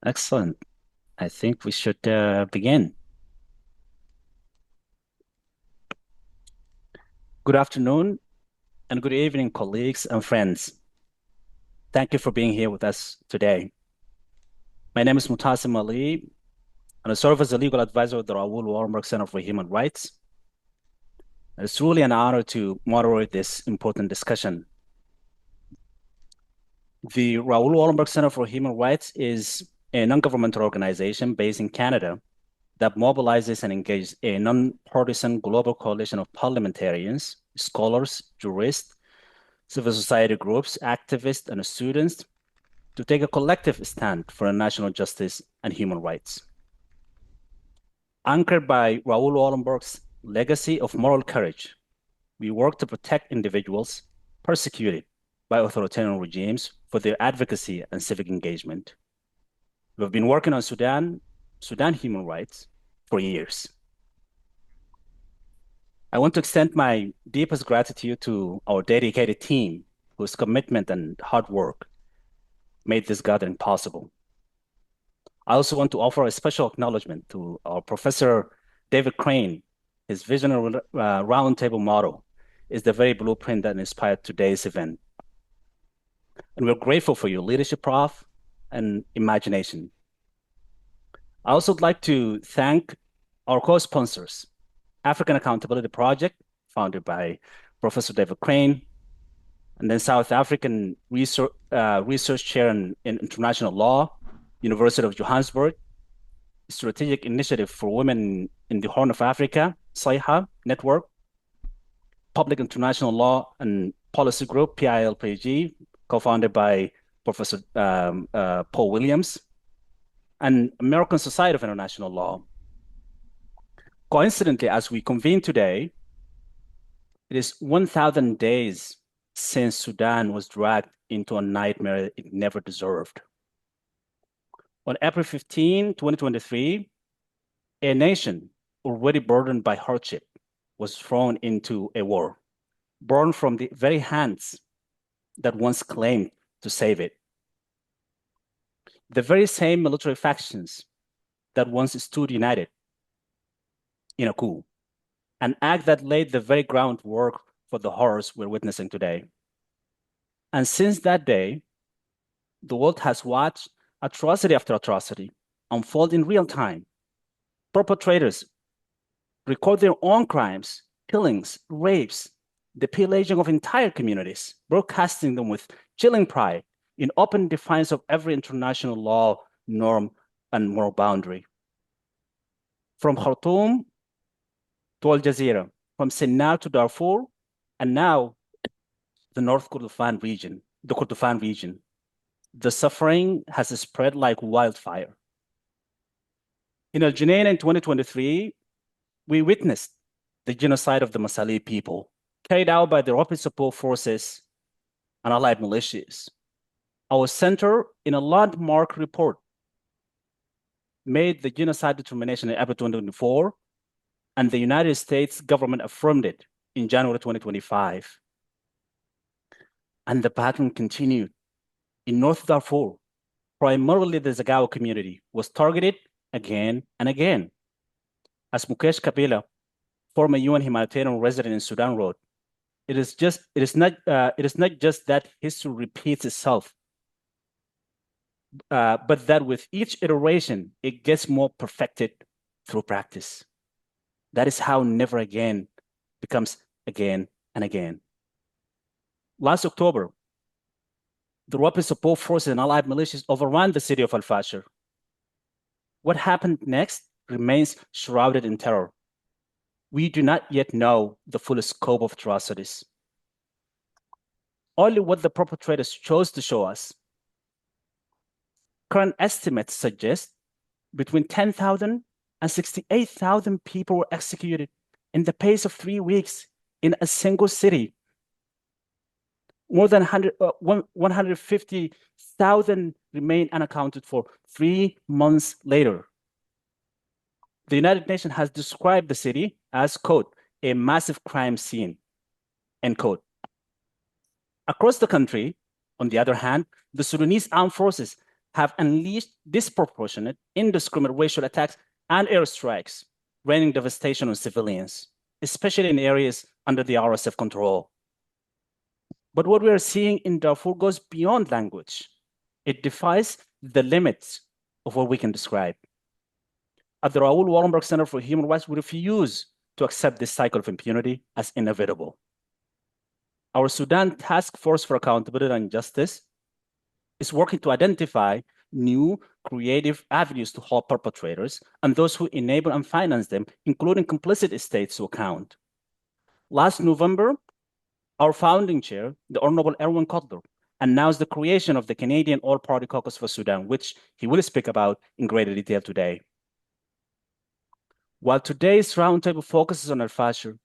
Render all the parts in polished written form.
Excellent. I think we should begin. Good afternoon and good evening, colleagues and friends. Thank you for being here with us today. My name is Mutasim Ali, and I serve as a legal advisor at the Raoul Wallenberg Center for Human Rights. It's truly an honor to moderate this important discussion. The Raoul Wallenberg Center for Human Rights is a non-governmental organization based in Canada that mobilizes and engages a nonpartisan global coalition of parliamentarians, scholars, jurists, civil society groups, activists, and students to take a collective stand for national justice and human rights. Anchored by Raoul Wallenberg's legacy of moral courage, we work to protect individuals persecuted by authoritarian regimes for their advocacy and civic engagement. We've been working on Sudan human rights for years. I want to extend my deepest gratitude to our dedicated team whose commitment and hard work made this gathering possible. I also want to offer a special acknowledgement to our Professor David Crane. His visionary roundtable model is the very blueprint that inspired today's event. And we're grateful for your leadership, Prof, and imagination. I also would like to thank our co-sponsors, African Accountability Project, founded by Professor David Crane, and then South African research chair in international law, University of Johannesburg, Strategic Initiative for Women in the Horn of Africa, SAIHA Network, Public International Law and Policy Group, PILPG, co-founded by Professor Paul Williams, and American Society of International Law. Coincidentally, as we convene today, it is 1,000 days since Sudan was dragged into a nightmare it never deserved. On April 15, 2023, a nation already burdened by hardship was thrown into a war, born from the very hands that once claimed to save it. The very same military factions that once stood united in a coup, an act that laid the very groundwork for the horrors we're witnessing today. And since that day, the world has watched atrocity after atrocity unfold in real time. Perpetrators record their own crimes, killings, rapes, the pillaging of entire communities, broadcasting them with chilling pride in open defiance of every international law, norm, and moral boundary. From Khartoum to Al Jazeera, from Sinai to Darfur, and now the North Kordofan region, the suffering has spread like wildfire. In Al Junayn in 2023, we witnessed the genocide of the Masali people carried out by the Rapid Support Forces and allied militias. Our center, in a landmark report, made the genocide determination in April 2024, and the United States government affirmed it in January 2025. And the pattern continued. In North Darfur, primarily the Zagao community was targeted again and again. As Mukesh Kapila, former UN humanitarian resident in Sudan, wrote, it is not just that history repeats itself, but that with each iteration, it gets more perfected through practice. That is how never again becomes again and again. Last October, the Rapid Support Forces and allied militias overran the city of Fasher. What happened next remains shrouded in terror. We do not yet know the full scope of atrocities. Only what the perpetrators chose to show us. Current estimates suggest between 10,000 and 68,000 people were executed in the pace of 3 weeks in a single city. More than 150,000 remain unaccounted for 3 months later. The United Nations has described the city as, quote, a massive crime scene, end quote. Across the country, on the other hand, the Sudanese armed forces have unleashed disproportionate, indiscriminate racial attacks and airstrikes, raining devastation on civilians, especially in areas under the RSF control. But what we are seeing in Darfur goes beyond language. It defies the limits of what we can describe. At the Raoul Wallenberg Center for Human Rights, we refuse to accept this cycle of impunity as inevitable. Our Sudan Task Force for Accountability and Justice is working to identify new creative avenues to hold perpetrators and those who enable and finance them, including complicit states, to account. Last November, our founding chair, the Honorable Erwin Cutler, announced the creation of the Canadian All-Party Caucus for Sudan, which he will speak about in greater detail today. While today's roundtable focuses on Fasher,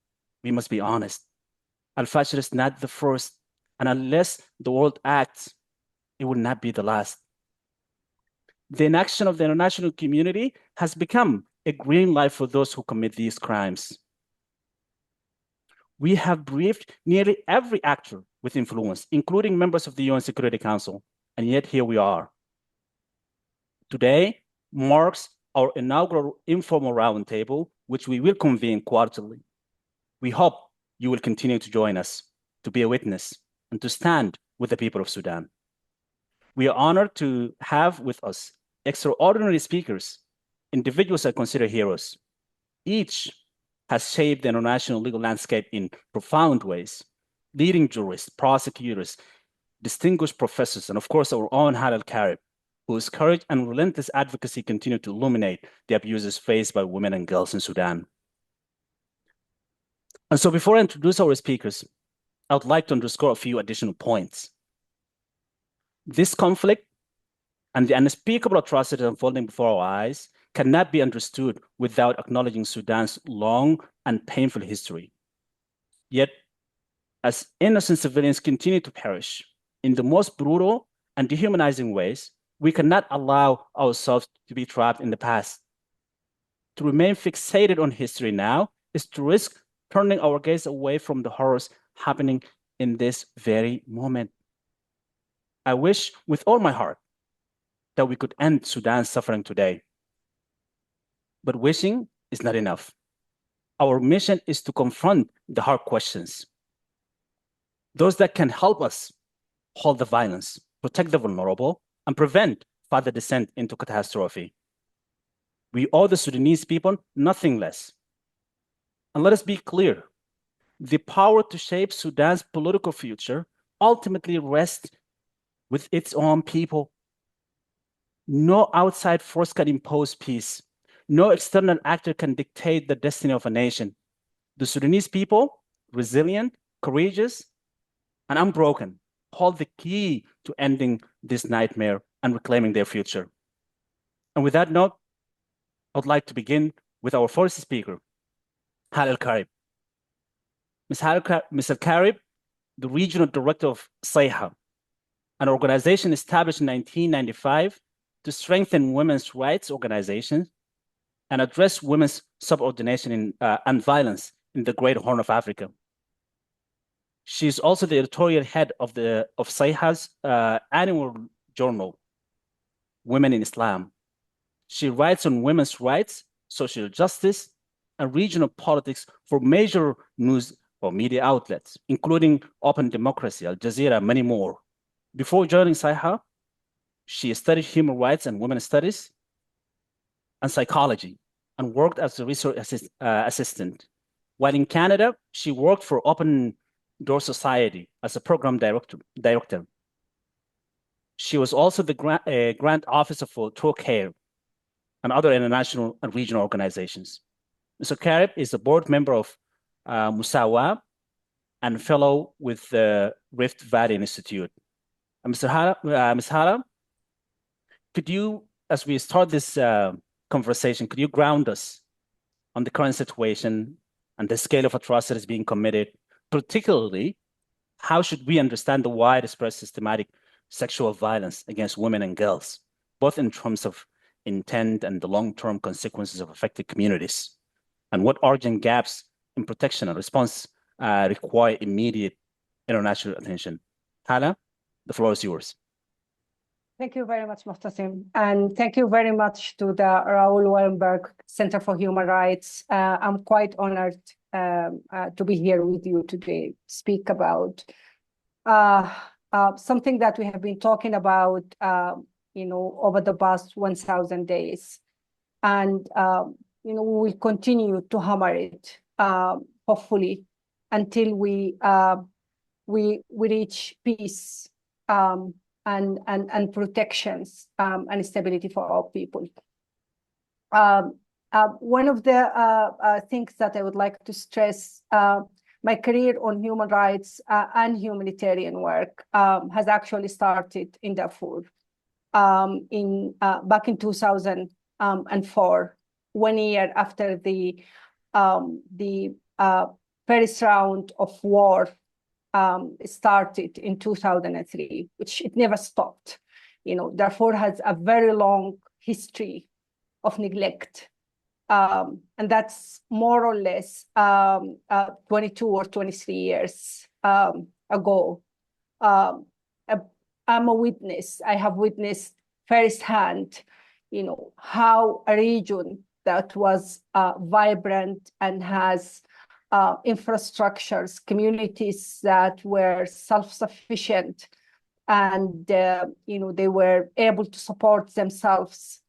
we must be honest. Fasher is not the first, and unless the world acts, it will not be the last. The inaction of the international community has become a green light for those who commit these crimes. We have briefed nearly every actor with influence, including members of the UN Security Council, and yet here we are. Today marks our inaugural informal roundtable, which we will convene quarterly. We hope you will continue to join us, to be a witness, and to stand with the people of Sudan. We are honored to have with us extraordinary speakers, individuals I consider heroes. Each has shaped the international legal landscape in profound ways. Leading jurists, prosecutors, distinguished professors, and of course, our own Halal Karib, whose courage and relentless advocacy continue to illuminate the abuses faced by women and girls in Sudan. And so before I introduce our speakers, I would like to underscore a few additional points. This conflict and the unspeakable atrocities unfolding before our eyes cannot be understood without acknowledging Sudan's long and painful history. Yet, as innocent civilians continue to perish in the most brutal and dehumanizing ways, we cannot allow ourselves to be trapped in the past. To remain fixated on history now is to risk turning our gaze away from the horrors happening in this very moment. I wish with all my heart that we could end Sudan's suffering today. But wishing is not enough. Our mission is to confront the hard questions, those that can help us halt the violence, protect the vulnerable, and prevent further descent into catastrophe. We owe the Sudanese people nothing less. And let us be clear, the power to shape Sudan's political future ultimately rests with its own people. No outside force can impose peace. No external actor can dictate the destiny of a nation. The Sudanese people, resilient, courageous, and unbroken, hold the key to ending this nightmare and reclaiming their future. And with that note, I would like to begin with our first speaker, Halal Karib. Mr. Karib, the regional director of SAIHA, an organization established in 1995 to strengthen women's rights organizations and address women's subordination and violence in the Great Horn of Africa. She is also the editorial head of SAIHA's annual journal, Women in Islam. She writes on women's rights, social justice, and regional politics for major news or media outlets, including Open Democracy, Al Jazeera, and many more. Before joining SAIHA, she studied human rights and women's studies and psychology and worked as a research assistant. While in Canada, she worked for Open Door Society as a program director. She was also the grant officer for True Care and other international and regional organizations. Mr. Karib is a board member of Musawa and fellow with the Rift Valley Institute. Ms. Hara, could you, as we start this conversation, could you ground us on the current situation and the scale of atrocities being committed? Particularly, how should we understand the widespread systematic sexual violence against women and girls, both in terms of intent and the long-term consequences of affected communities? And what urgent gaps in protection and response require immediate international attention? Hala, the floor is yours. Thank you very much, Muhtasim. And thank you very much to the Raoul Wallenberg Center for Human Rights. I'm quite honored to be here with you today, speak about something that we have been talking about, over the past 1,000 days. And, we will continue to hammer it, hopefully, until we reach peace, and protections, and stability for our people. One of the things that I would like to stress, my career on human rights and humanitarian work has actually started in Darfur back in 2004, 1 year after the first round of war started in 2003, which it never stopped. Darfur has a very long history of neglect. And that's more or less 22 or 23 years ago. I'm a witness. I have witnessed firsthand, how a region that was vibrant and has infrastructures, communities that were self-sufficient, and they were able to support themselves,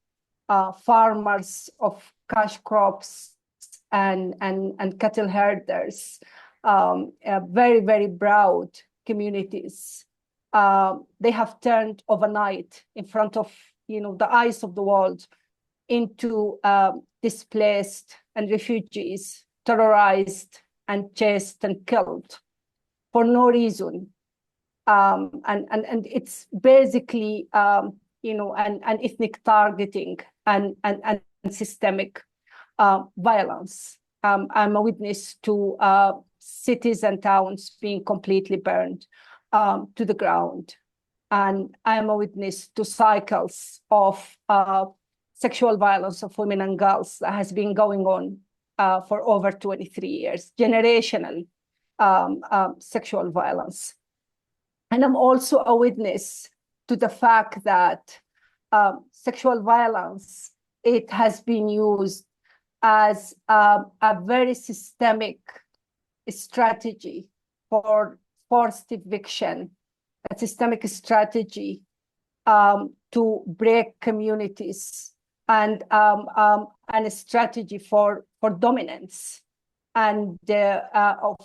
farmers of cash crops and cattle herders, very, very proud communities. They have turned overnight in front of the eyes of the world into displaced and refugees, terrorized and chased and killed for no reason. And it's basically an ethnic targeting and systemic violence. I'm a witness to cities and towns being completely burned to the ground. And I'm a witness to cycles of sexual violence of women and girls that has been going on for over 23 years, generational sexual violence. And I'm also a witness to the fact that sexual violence, it has been used as a very systemic strategy for forced eviction, a systemic strategy to break communities, and a strategy for dominance, and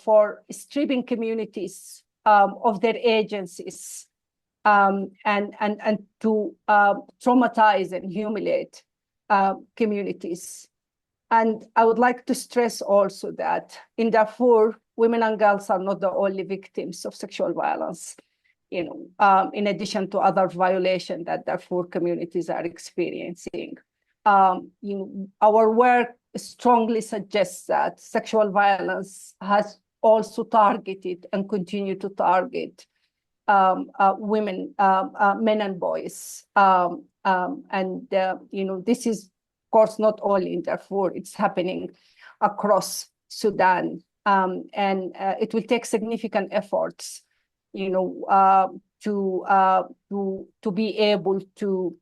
for stripping communities of their agencies, and to traumatize and humiliate communities. And I would like to stress also that in Darfur, women and girls are not the only victims of sexual violence, in addition to other violations that Darfur communities are experiencing. Our work strongly suggests that sexual violence has also targeted and continue to target women, men and boys. This is, of course, not only in Darfur, it's happening across Sudan. And it will take significant efforts, to be able to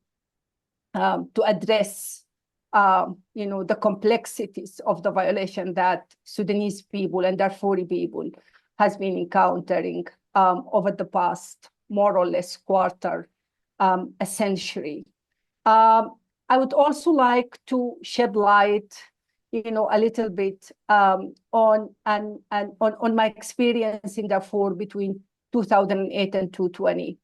address the complexities of the violation that Sudanese people and Darfuri people has been encountering over the past more or less quarter, a century. I would also like to shed light, a little bit on my experience in Darfur between 2008 and 2020.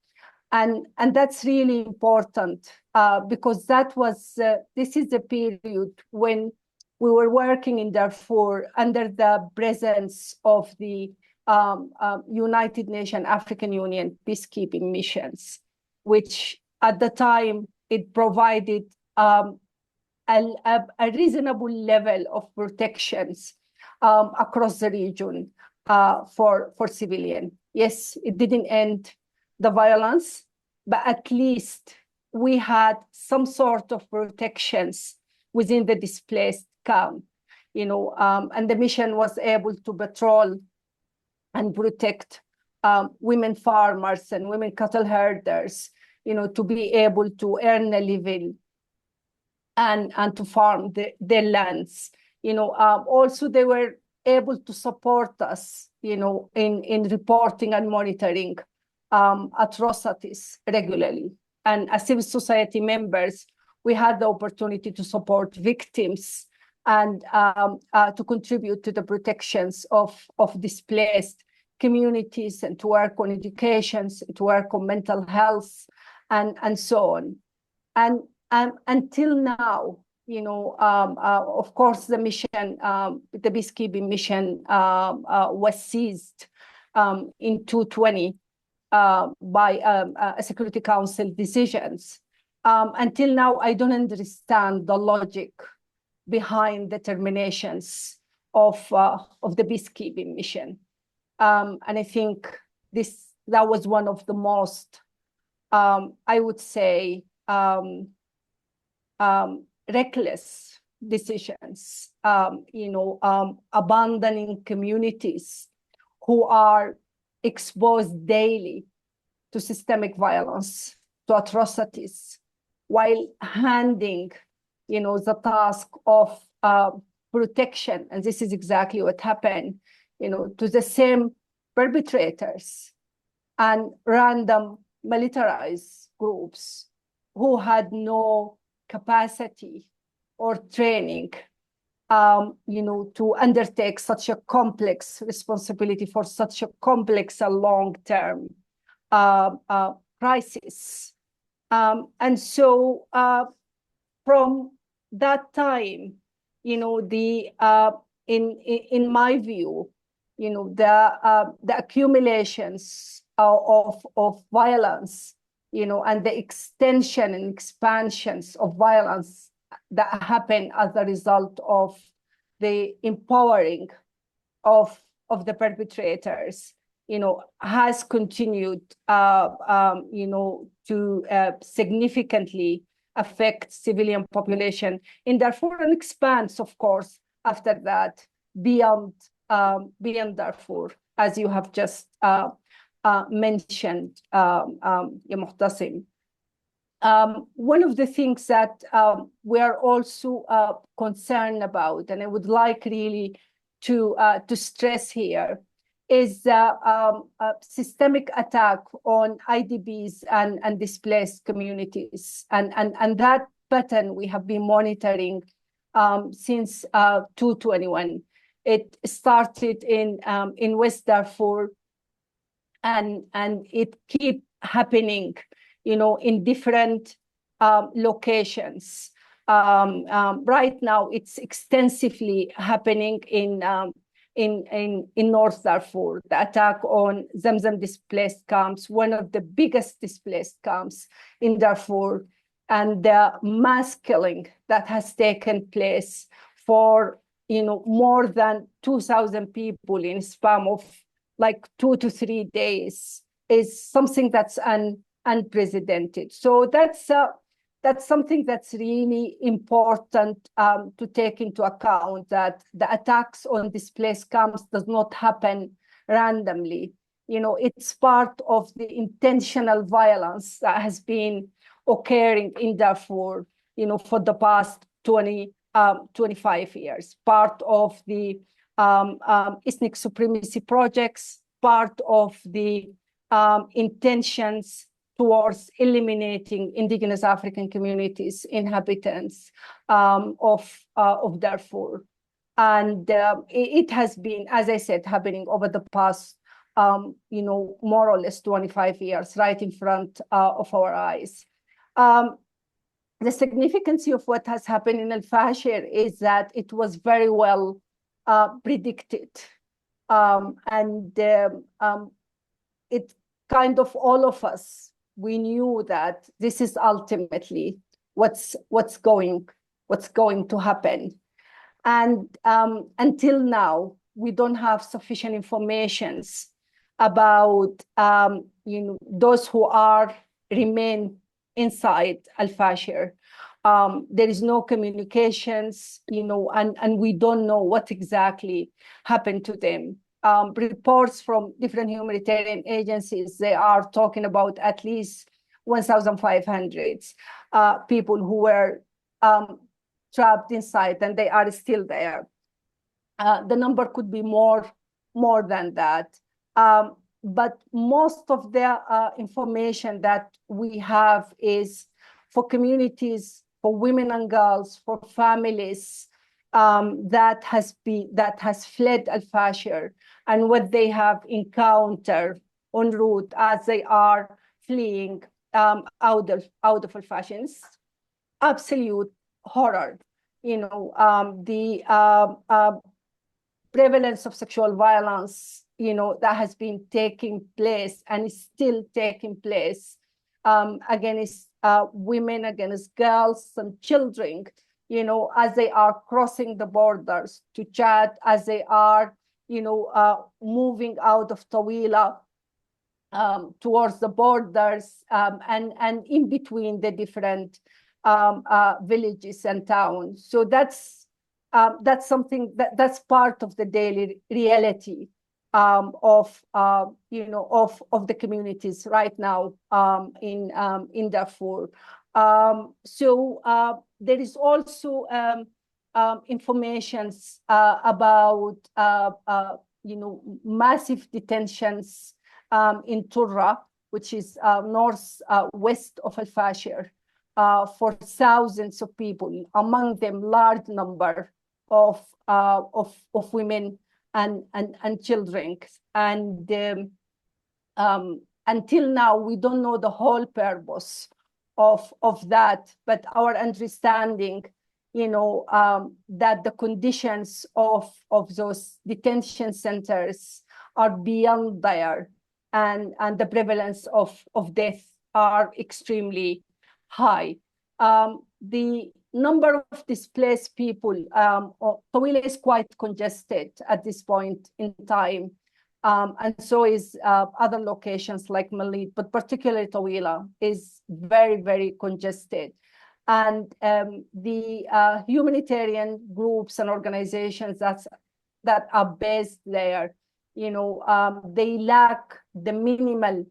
And that's really important because this is the period when we were working in Darfur under the presence of the United Nations African Union peacekeeping missions, which at the time it provided a reasonable level of protections across the region for civilians. Yes, it didn't end the violence, but at least we had some sort of protections within the displaced camp, and the mission was able to patrol and protect women farmers and women cattle herders, to be able to earn a living and to farm their lands. Also they were able to support us, in reporting and monitoring atrocities regularly. And as civil society members, we had the opportunity to support victims and to contribute to the protections of displaced communities, and to work on education, to work on mental health, and so on. And until now, of course, the mission, the peacekeeping mission, was seized in 2020 by a Security Council decisions. Until now, I don't understand the logic behind the terminations of the peacekeeping mission. And I think that was one of the most, I would say, reckless decisions, abandoning communities who are exposed daily to systemic violence, to atrocities, while handing, the task of protection, and this is exactly what happened, to the same perpetrators and random militarized groups who had no capacity or training, to undertake such a complex responsibility for such a complex and long-term crisis. And so from that time, in my view, the accumulations of violence, and the extension and expansions of violence that happen as a result of the empowering of the perpetrators, has continued, to significantly affect civilian population in Darfur, and expands, of course, after that beyond Darfur, as you have just mentioned, Muhtasim. One of the things that we are also concerned about, and I would like really to stress here, is the systemic attack on IDPs and displaced communities, and that pattern we have been monitoring since 2021. It started in West Darfur, and it keep happening, in different locations. Right now, it's extensively happening in North Darfur. The attack on Zamzam displaced camps, one of the biggest displaced camps in Darfur, and the mass killing that has taken place for more than 2,000 people in a span of like 2 to 3 days, is something that's unprecedented. So that's something that's really important to take into account, that the attacks on displaced camps does not happen randomly. It's part of the intentional violence that has been occurring in Darfur, for the past 25 years, part of the ethnic supremacy projects, part of the intentions towards eliminating indigenous African communities, inhabitants of Darfur. And it has been, as I said, happening over the past, more or less 25 years, right in front of our eyes. The significance of what has happened in Fasher is that it was very well predicted. It kind of, all of us, we knew that this is ultimately what's going to happen. And until now, we don't have sufficient information about those who remain inside Fasher. There is no communications, and we don't know what exactly happened to them. Reports from different humanitarian agencies, they are talking about at least 1,500 people who were trapped inside, and they are still there. The number could be more than that. But most of the information that we have is for communities, for women and girls, for families that has fled al-Fasher, and what they have encountered en route as they are fleeing out of al-Fasher. It's absolute horror. The prevalence of sexual violence, that has been taking place and is still taking place against women, against girls and children, as they are crossing the borders to Chad, as they are, moving out of Tawila towards the borders, and in between the different villages and towns. So that's something that's part of the daily reality of the communities right now in Darfur. So there is also information about massive detentions in Turra, which is north west of al-Fasher, for thousands of people, among them large number of women and children. And until now, we don't know the whole purpose of that, but our understanding, that the conditions of those detention centers are beyond there, and the prevalence of death are extremely high. The number of displaced people, Tawila is quite congested at this point in time, and so is other locations like Malit, but particularly Tawila is very, very congested. And the humanitarian groups and organizations that are based there, they lack the minimum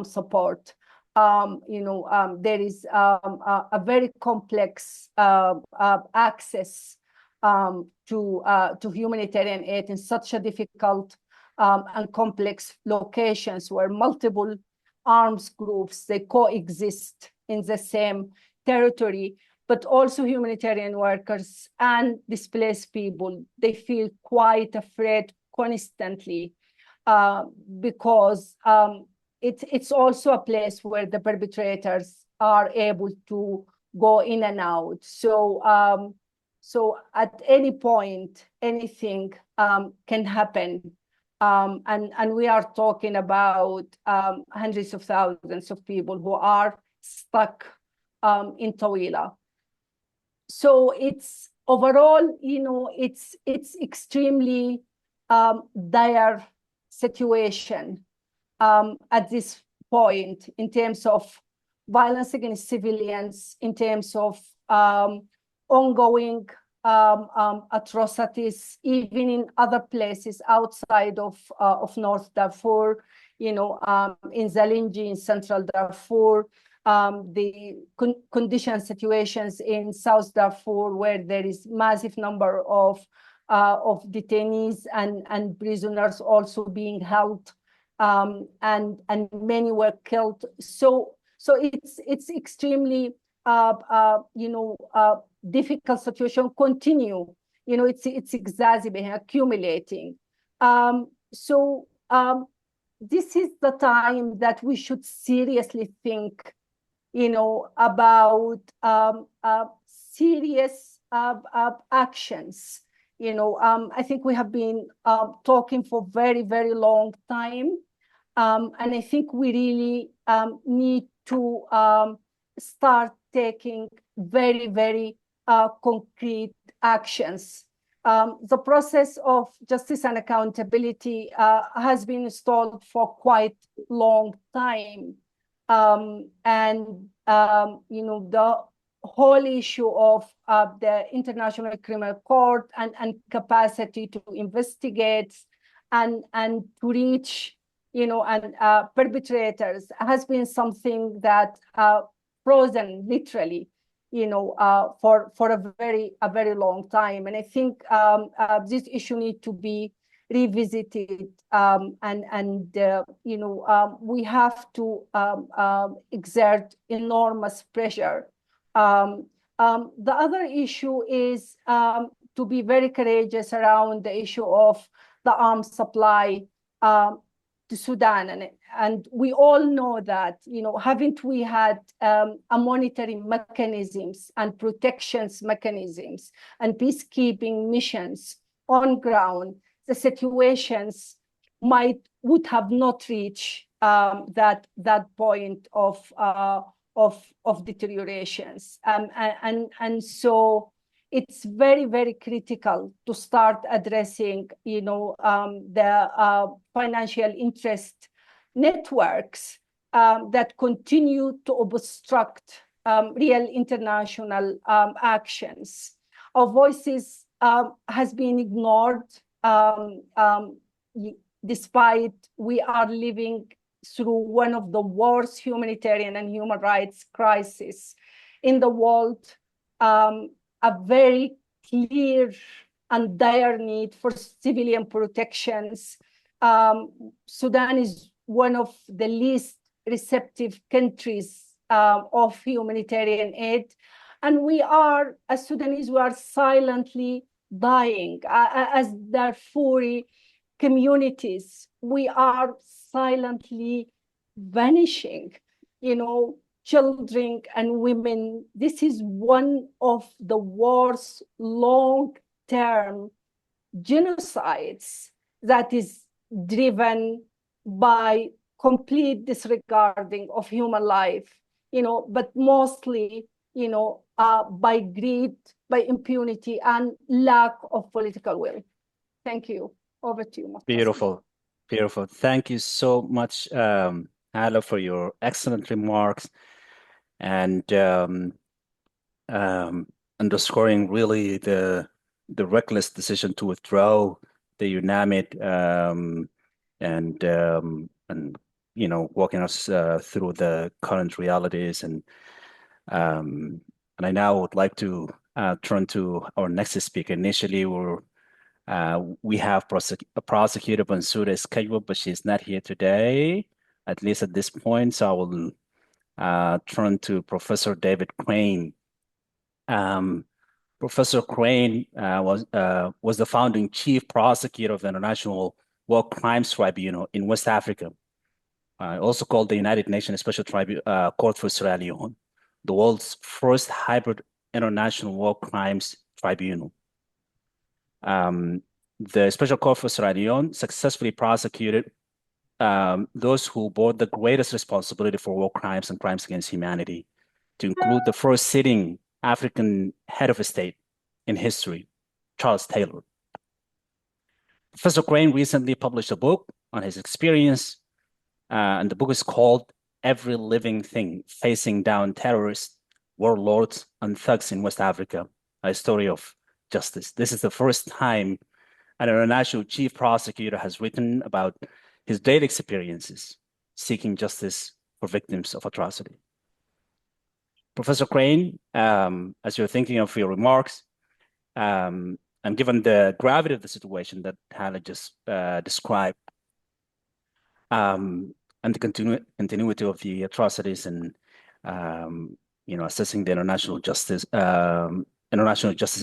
support. There is a very complex access to humanitarian aid in such a difficult and complex locations where multiple arms groups, they coexist in the same territory, but also humanitarian workers and displaced people, they feel quite afraid constantly because it's also a place where the perpetrators are able to go in and out. So at any point, anything can happen. And we are talking about hundreds of thousands of people who are stuck in Tawila. So it's overall, it's extremely dire situation at this point in terms of violence against civilians, in terms of ongoing atrocities, even in other places outside of North Darfur, in Zalinji, in Central Darfur, the situations in South Darfur, where there is massive number of detainees and prisoners also being held, and many were killed. So it's extremely difficult situation continue. It's exacerbating, accumulating. So this is the time that we should seriously think, about serious actions. I think we have been talking for very, very long time, and I think we really need to start taking very, very concrete actions. The process of justice and accountability has been stalled for quite long time. And the whole issue of the International Criminal Court and capacity to investigate and to reach and perpetrators has been something that frozen literally, for a very long time. And I think this issue need to be revisited, and we have to exert enormous pressure. The other issue is to be very courageous around the issue of the arms supply to Sudan. And we all know that, haven't we had a monitoring mechanisms and protections mechanisms and peacekeeping missions on ground, the situations would have not reached that point of deteriorations. And so it's very, very critical to start addressing, the financial interest networks that continue to obstruct real international actions. Our voices has been ignored, despite we are living through one of the worst humanitarian and human rights crises in the world, a very clear and dire need for civilian protections. Sudan is one of the least receptive countries of humanitarian aid. And we are, as Sudanese, we are silently dying. As Darfuri communities, we are silently vanishing, children and women. This is one of the worst long-term genocides that is driven by complete disregarding of human life, but mostly, by greed, by impunity, and lack of political will. Thank you. Over to you, Muhtasim. Beautiful, beautiful. Thank you so much, Hala, for your excellent remarks and um, underscoring really the reckless decision to withdraw the UNAMID, and walking us through the current realities. And I now would like to turn to our next speaker. Initially, we have Prosecutor Bensouda scheduled, but she's not here today, at least at this point. So I will turn to Professor David Crane. Professor Crane was the founding chief prosecutor of the International War Crimes Tribunal in West Africa, also called the United Nations Special Court for Sierra Leone, the world's first hybrid international war crimes tribunal. The Special Court for Sierra Leone successfully prosecuted those who bore the greatest responsibility for war crimes and crimes against humanity, to include the first sitting African head of a state in history, Charles Taylor. Professor Crane recently published a book on his experience, and the book is called Every Living Thing, Facing Down Terrorists, Warlords, and Thugs in West Africa, a story of justice. This is the first time an international chief prosecutor has written about his daily experiences seeking justice for victims of atrocity. Professor Crane, as you're thinking of your remarks, and given the gravity of the situation that Hala just described, and the continuity of the atrocities, and assessing the international justice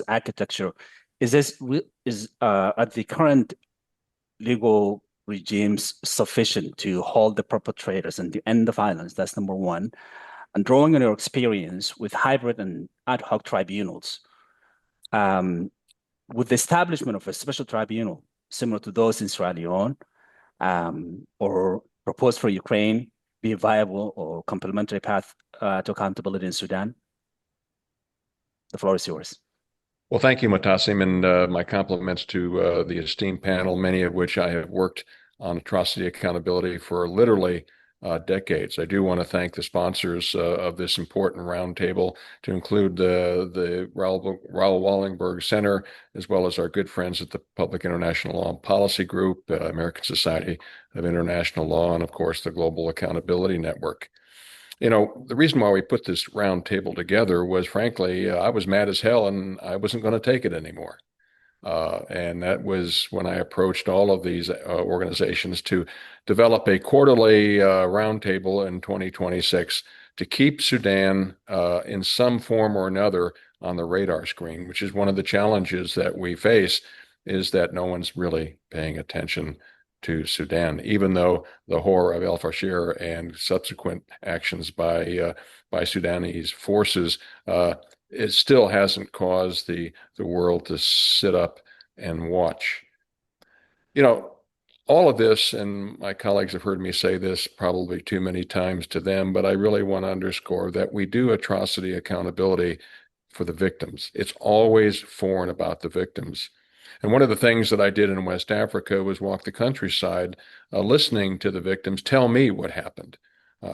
architecture, is at the current legal regimes sufficient to hold the perpetrators and to end the violence? That's number one. And drawing on your experience with hybrid and ad hoc tribunals, with the establishment of a special tribunal similar to those in Sierra Leone, or proposed for Ukraine, be a viable or complementary path to accountability in Sudan? The floor is yours. Well, thank you, Muhtasim, and my compliments to the esteemed panel, many of which I have worked on atrocity accountability for literally decades. I do want to thank the sponsors of this important roundtable, to include the Raoul Wallenberg Center, as well as our good friends at the Public International Law and Policy Group, American Society of International Law, and of course the Global Accountability Network. The reason why we put this roundtable together was, frankly, I was mad as hell and I wasn't going to take it anymore. And that was when I approached all of these organizations to develop a quarterly roundtable in 2026 to keep Sudan in some form or another on the radar screen, which is one of the challenges that we face, is that no one's really paying attention to Sudan, even though the horror of El Fasher and subsequent actions by Sudanese forces it still hasn't caused the world to sit up and watch. You know, all of this, and my colleagues have heard me say this probably too many times to them, but I really want to underscore that we do atrocity accountability for the victims. It's always for and about the victims. And one of the things that I did in West Africa was walk the countryside, listening to the victims tell me what happened.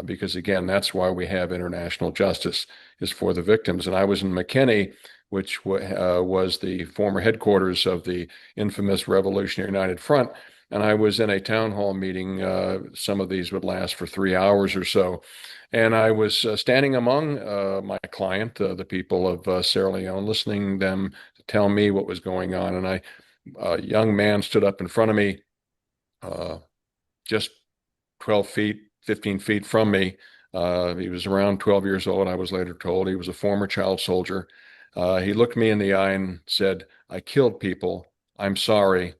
Because again, that's why we have international justice, is for the victims. And I was in McKinney, which was the former headquarters of the infamous Revolutionary United Front. And I was in a town hall meeting. Some of these would last for 3 hours or so. And I was standing among my client, the people of Sierra Leone, listening to them tell me what was going on. And a young man stood up in front of me, just 12 feet, 15 feet from me. He was around 12 years old, I was later told. He was a former child soldier. He looked me in the eye and said, "I killed people. I'm sorry.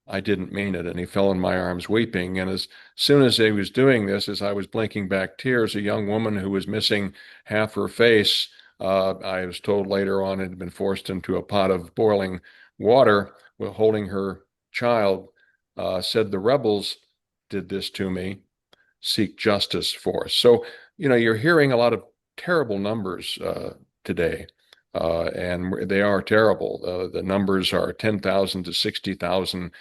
I didn't mean it." And he fell in my arms weeping. And as soon as he was doing this, as I was blinking back tears, a young woman who was missing half her face, I was told later on, had been forced into a pot of boiling water while holding her child, said, "The rebels did this to me. Seek justice for us." So, you're hearing a lot of terrible numbers today, and they are terrible. The numbers are 10,000 to 60,000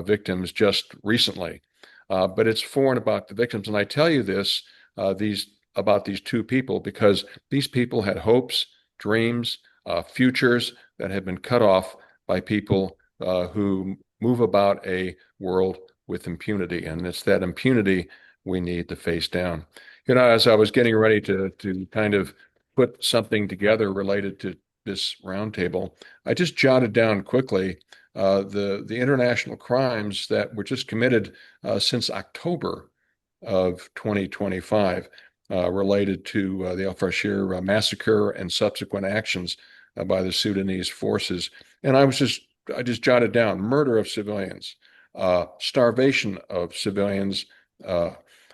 victims just recently. But it's for and about the victims. And I tell you this, about these two people, because these people had hopes, dreams, futures that have been cut off by people who move about a world with impunity. And it's that impunity we need to face down. As I was getting ready to kind of put something together related to this roundtable, I just jotted down quickly the international crimes that were just committed since October of 2025 related to the Al Fasher massacre and subsequent actions by the Sudanese forces. And I just jotted down murder of civilians, starvation of civilians,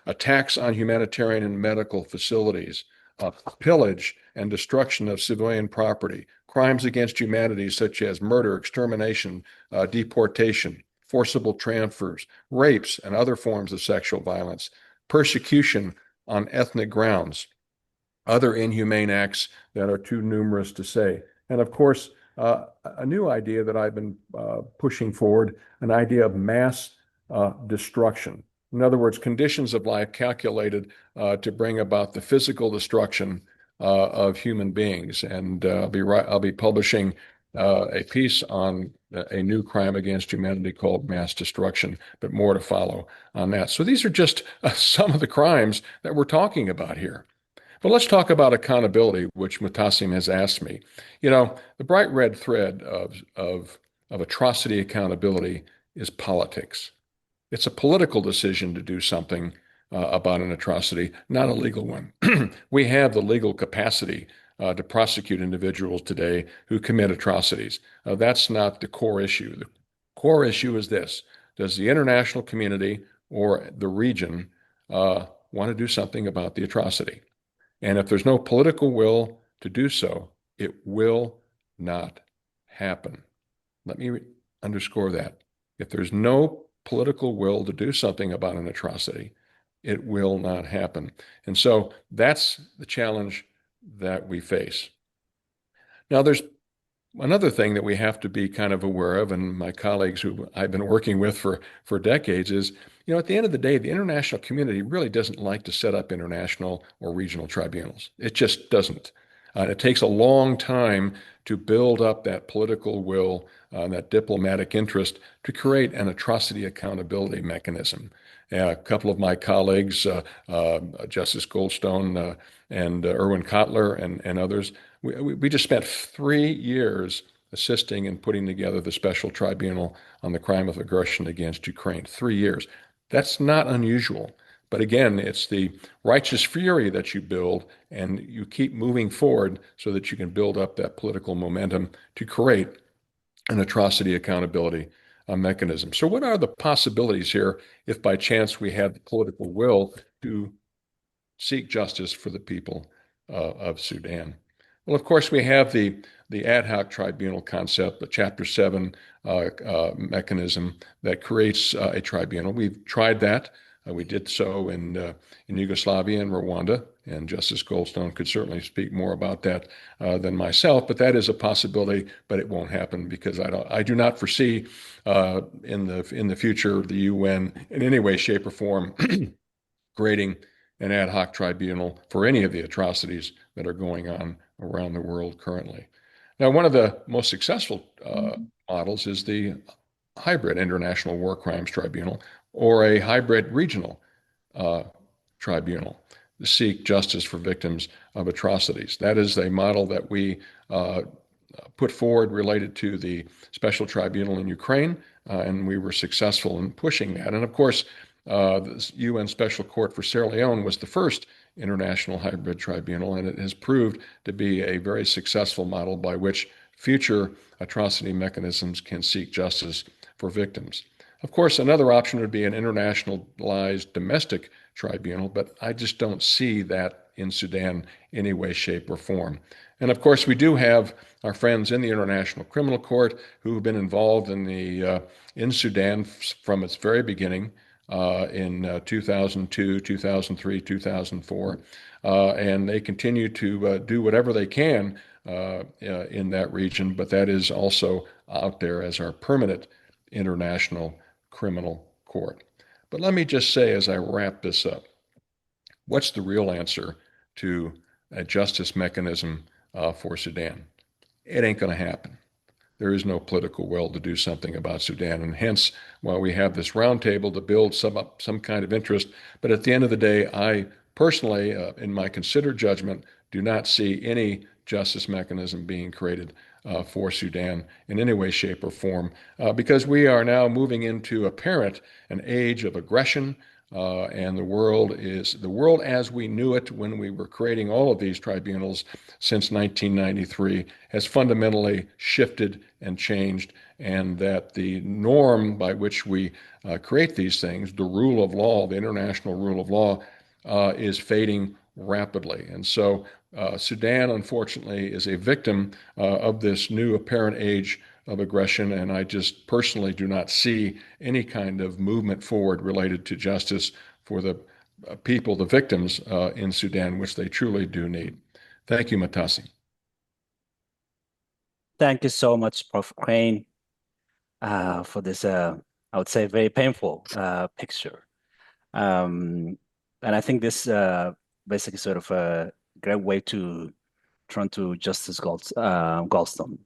attacks on humanitarian and medical facilities, pillage and destruction of civilian property, crimes against humanity such as murder, extermination, deportation, forcible transfers, rapes, and other forms of sexual violence, persecution on ethnic grounds, other inhumane acts that are too numerous to say. And of course, a new idea that I've been pushing forward, an idea of mass destruction. In other words, conditions of life calculated to bring about the physical destruction of human beings. And I'll be publishing a piece on a new crime against humanity called mass destruction, but more to follow on that. So these are just some of the crimes that we're talking about here. But let's talk about accountability, which Mutassim has asked me. The bright red thread of atrocity accountability is politics. It's a political decision to do something about an atrocity, not a legal one. We have the legal capacity to prosecute individuals today who commit atrocities. That's not the core issue. The core issue is this: does the international community or the region want to do something about the atrocity? And if there's no political will to do so, it will not happen. Let me underscore that. If there's no political will to do something about an atrocity, it will not happen. And so that's the challenge that we face. Now, there's Another thing that we have to be kind of aware of, and my colleagues who I've been working with for decades, is, at the end of the day, the international community really doesn't like to set up international or regional tribunals. It just doesn't. It takes a long time to build up that political will, that diplomatic interest to create an atrocity accountability mechanism. A couple of my colleagues, Justice Goldstone and Erwin Kotler and others, we just spent 3 years assisting in putting together the special tribunal on the crime of aggression against Ukraine. 3 years. That's not unusual. But again, it's the righteous fury that you build, and you keep moving forward so that you can build up that political momentum to create an atrocity accountability mechanism. So, what are the possibilities here if by chance we have the political will to seek justice for the people of Sudan? Well, of course, we have the ad hoc tribunal concept, the Chapter 7 mechanism that creates a tribunal. We've tried that. We did so in Yugoslavia and Rwanda, and Justice Goldstone could certainly speak more about that than myself. But that is a possibility, but it won't happen because I do not foresee in the future the UN in any way, shape, or form creating an ad hoc tribunal for any of the atrocities that are going on around the world currently. Now, one of the most successful models is the hybrid International War Crimes Tribunal, or a hybrid regional tribunal to seek justice for victims of atrocities. That is a model that we put forward related to the special tribunal in Ukraine, and we were successful in pushing that. And of course, the UN Special Court for Sierra Leone was the first international hybrid tribunal, and it has proved to be a very successful model by which future atrocity mechanisms can seek justice for victims. Of course, another option would be an internationalized domestic tribunal, but I just don't see that in Sudan any way, shape, or form. And of course, we do have our friends in the International Criminal Court who have been involved in Sudan from its very beginning in 2002, 2003, 2004, and they continue to do whatever they can in that region, but that is also out there as our permanent international criminal court. But let me just say as I wrap this up, what's the real answer to a justice mechanism for Sudan? It ain't going to happen. There is no political will to do something about Sudan. And hence, while we have this roundtable to build some kind of interest, but at the end of the day, I personally, in my considered judgment, do not see any justice mechanism being created for Sudan in any way, shape, or form, because we are now moving into an age of aggression, and the world as we knew it when we were creating all of these tribunals since 1993 has fundamentally shifted and changed, and that the norm by which we create these things, the rule of law, the international rule of law, is fading rapidly. And so Sudan, unfortunately, is a victim of this new apparent age of aggression, and I just personally do not see any kind of movement forward related to justice for the people, the victims in Sudan, which they truly do need. Thank you, Matasi. Thank you so much, Prof. Crane, for this, I would say, very painful picture. And I think this basically sort of a great way to turn to Justice Goldstone.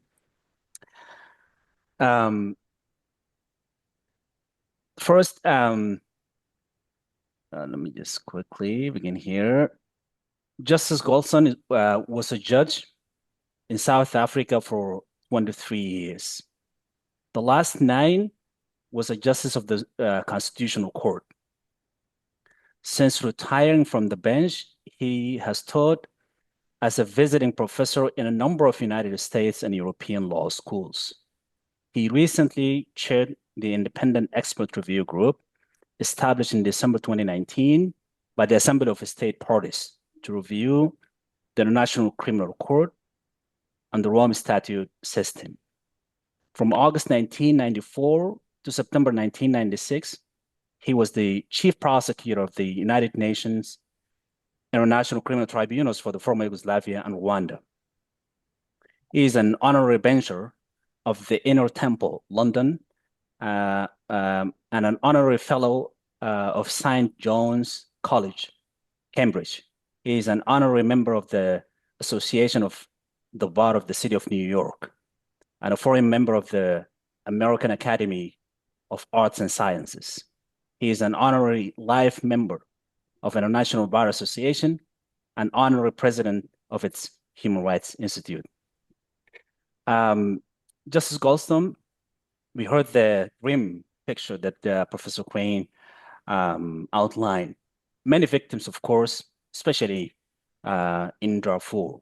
First, let me just quickly begin here. Justice Goldstone was a judge in South Africa for 23 years. The last 9 was a justice of the Constitutional Court. Since retiring from the bench, he has taught as a visiting professor in a number of United States and European law schools. He recently chaired the Independent Expert Review Group, established in December 2019 by the Assembly of State Parties to review the International Criminal Court and the Rome Statute system. From August 1994 to September 1996, he was the chief prosecutor of the United Nations International Criminal Tribunals for the former Yugoslavia and Rwanda. He is an honorary bencher of the Inner Temple, London, and an honorary fellow of St. John's College, Cambridge. He is an honorary member of the Association of the Bar of the City of New York and a foreign member of the American Academy of Arts and Sciences. He is an honorary life member of International Bar Association and honorary president of its Human Rights Institute. Justice Goldstone, we heard the grim picture that Professor Crane outlined. Many victims, of course, especially in Darfur,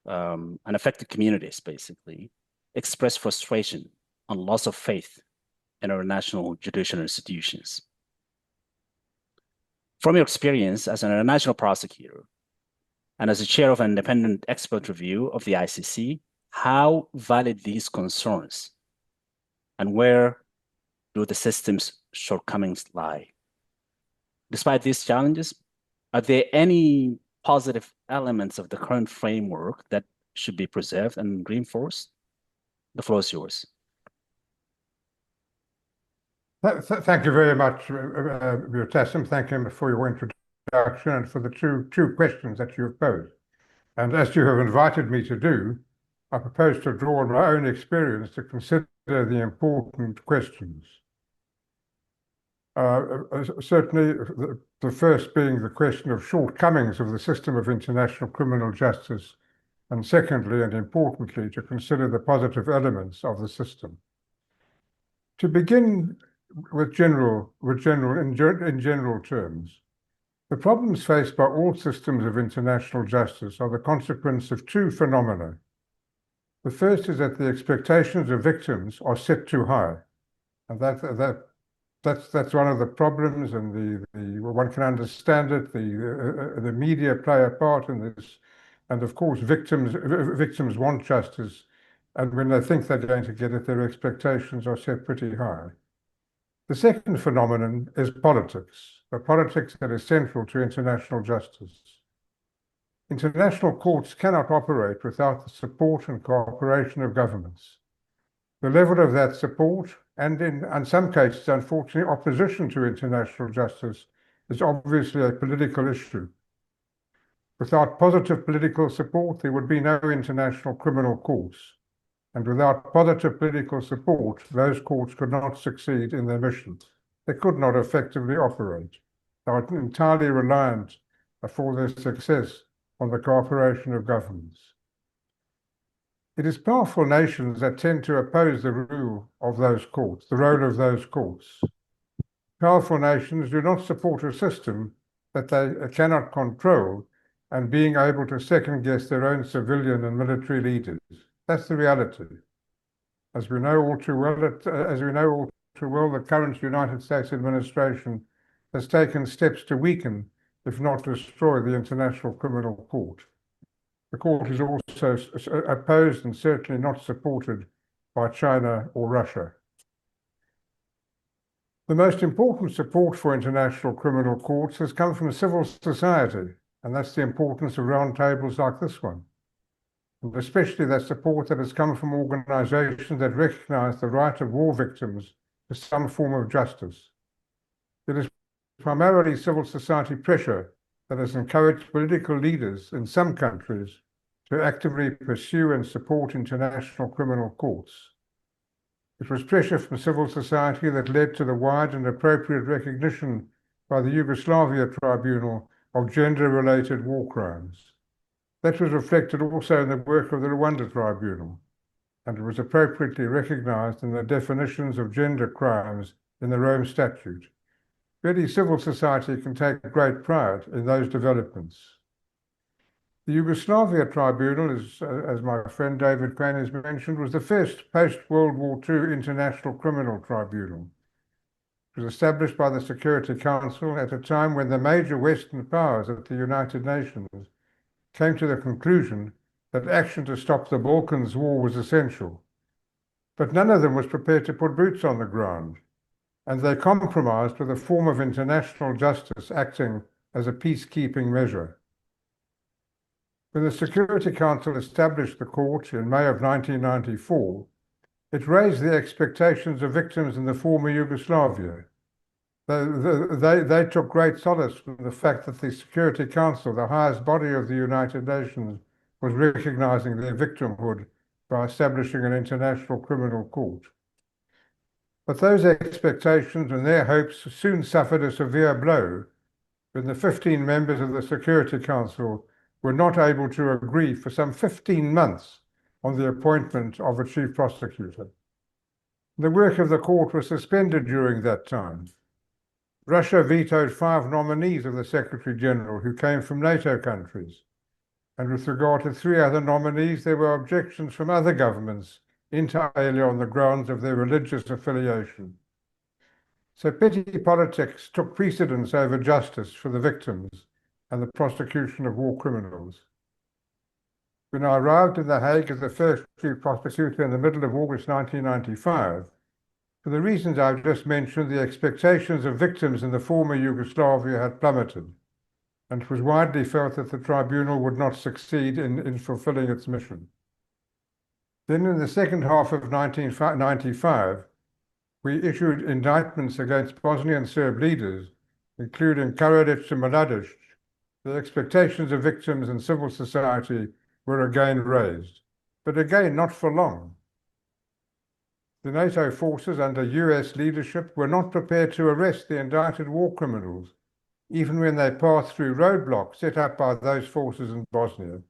and affected communities, basically, express frustration and loss of faith in our national judicial institutions. From your experience as an international prosecutor and as a chair of an independent expert review of the ICC, how valid these concerns and where do the system's shortcomings lie? Despite these challenges, are there any positive elements of the current framework that should be preserved and reinforced? The floor is yours. Thank you very much, Mutassim. Thank you for your introduction and for the two questions that you have posed. And as you have invited me to do, I propose to draw on my own experience to consider the important questions. Certainly, the first being the question of shortcomings of the system of international criminal justice, and secondly, and importantly, to consider the positive elements of the system. To begin in general terms, the problems faced by all systems of international justice are the consequence of two phenomena. The first is that the expectations of victims are set too high, and that's one of the problems, and one can understand it. The media play a part in this, and of course, victims want justice, and when they think they're going to get it, their expectations are set pretty high. The second phenomenon is politics, the politics that is central to international justice. International courts cannot operate without the support and cooperation of governments. The level of that support, and in some cases, unfortunately, opposition to international justice, is obviously a political issue. Without positive political support, there would be no international criminal courts. And without positive political support, those courts could not succeed in their mission. They could not effectively operate. They are entirely reliant for their success on the cooperation of governments. It is powerful nations that tend to oppose the rule of those courts, the role of those courts. Powerful nations do not support a system that they cannot control and being able to second-guess their own civilian and military leaders. That's the reality. As we know all too well, the current United States administration has taken steps to weaken, if not destroy, the International Criminal Court. The court is also opposed and certainly not supported by China or Russia. The most important support for international criminal courts has come from civil society, and that's the importance of roundtables like this one. And especially that support that has come from organizations that recognize the right of war victims to some form of justice. It is primarily civil society pressure that has encouraged political leaders in some countries to actively pursue and support international criminal courts. It was pressure from civil society that led to the wide and appropriate recognition by the Yugoslavia Tribunal of gender-related war crimes. That was reflected also in the work of the Rwanda Tribunal, and it was appropriately recognized in the definitions of gender crimes in the Rome Statute. Really, civil society can take great pride in those developments. The Yugoslavia Tribunal, as my friend David Crane has mentioned, was the first post-World War II international criminal tribunal. It was established by the Security Council at a time when the major Western powers at the United Nations came to the conclusion that action to stop the Balkans War was essential. But none of them was prepared to put boots on the ground, and they compromised with a form of international justice acting as a peacekeeping measure. When the Security Council established the court in May of 1994, it raised the expectations of victims in the former Yugoslavia. They took great solace from the fact that the Security Council, the highest body of the United Nations, was recognizing their victimhood by establishing an international criminal court. But those expectations and their hopes soon suffered a severe blow when the 15 members of the Security Council were not able to agree for some 15 months on the appointment of a chief prosecutor. The work of the court was suspended during that time. Russia vetoed 5 nominees of the Secretary General who came from NATO countries. And with regard to 3 other nominees, there were objections from other governments, inter alia on the grounds of their religious affiliation. So petty politics took precedence over justice for the victims and the prosecution of war criminals. When I arrived in The Hague as the first chief prosecutor in the middle of August 1995, for the reasons I've just mentioned, the expectations of victims in the former Yugoslavia had plummeted, and it was widely felt that the tribunal would not succeed in fulfilling its mission. Then in the second half of 1995, we issued indictments against Bosnian Serb leaders, including Karadzic and Mladic. The expectations of victims and civil society were again raised, but again not for long. The NATO forces under US leadership were not prepared to arrest the indicted war criminals, even when they passed through roadblocks set up by those forces in Bosnia.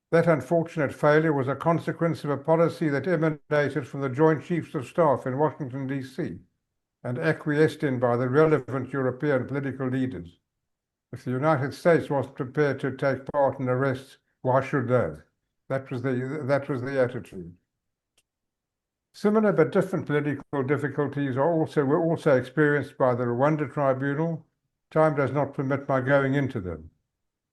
That unfortunate failure was a consequence of a policy that emanated from the Joint Chiefs of Staff in Washington, D.C., and acquiesced in by the relevant European political leaders. If the United States wasn't prepared to take part in arrests, why should they? That was the attitude. Similar but different political difficulties were also experienced by the Rwanda Tribunal. Time does not permit my going into them.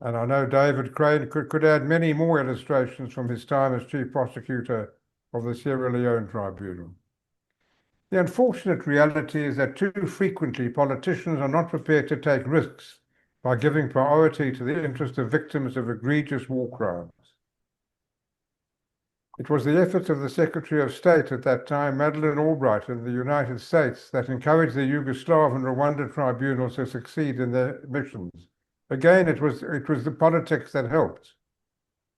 And I know David Crane could add many more illustrations from his time as chief prosecutor of the Sierra Leone Tribunal. The unfortunate reality is that too frequently politicians are not prepared to take risks by giving priority to the interest of victims of egregious war crimes. It was the efforts of the Secretary of State at that time, Madeleine Albright, in the United States, that encouraged the Yugoslav and Rwanda tribunals to succeed in their missions. Again, it was the politics that helped.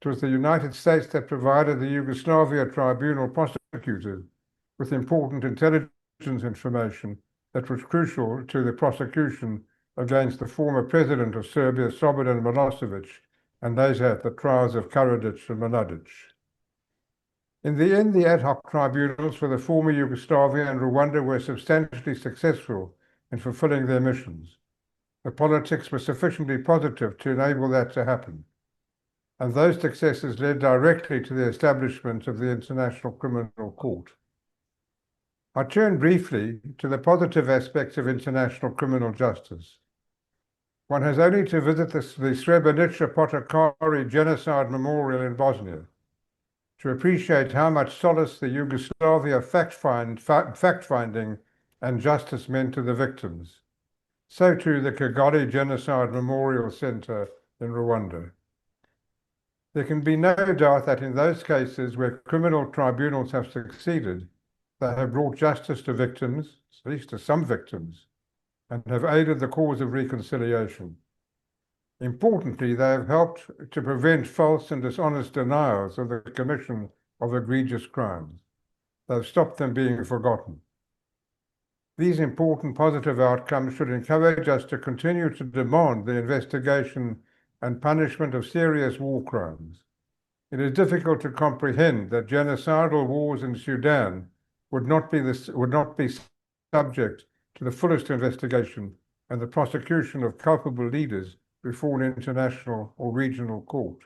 It was the United States that provided the Yugoslavia tribunal prosecutors with important intelligence information that was crucial to the prosecution against the former president of Serbia, Slobodan Milosevic, and later at the trials of Karadzic and Mladic. In the end, the ad hoc tribunals for the former Yugoslavia and Rwanda were substantially successful in fulfilling their missions. The politics were sufficiently positive to enable that to happen, and those successes led directly to the establishment of the International Criminal Court. I turn briefly to the positive aspects of international criminal justice. One has only to visit the Srebrenica Potokari Genocide Memorial in Bosnia to appreciate how much solace the Yugoslavia fact-finding and justice meant to the victims. So too the Kigali Genocide Memorial Center in Rwanda. There can be no doubt that in those cases where criminal tribunals have succeeded, they have brought justice to victims, at least to some victims, and have aided the cause of reconciliation. Importantly, they have helped to prevent false and dishonest denials of the commission of egregious crimes. They've stopped them being forgotten. These important positive outcomes should encourage us to continue to demand the investigation and punishment of serious war crimes. It is difficult to comprehend that genocidal wars in Sudan would not be subject to the fullest investigation and the prosecution of culpable leaders before an international or regional court.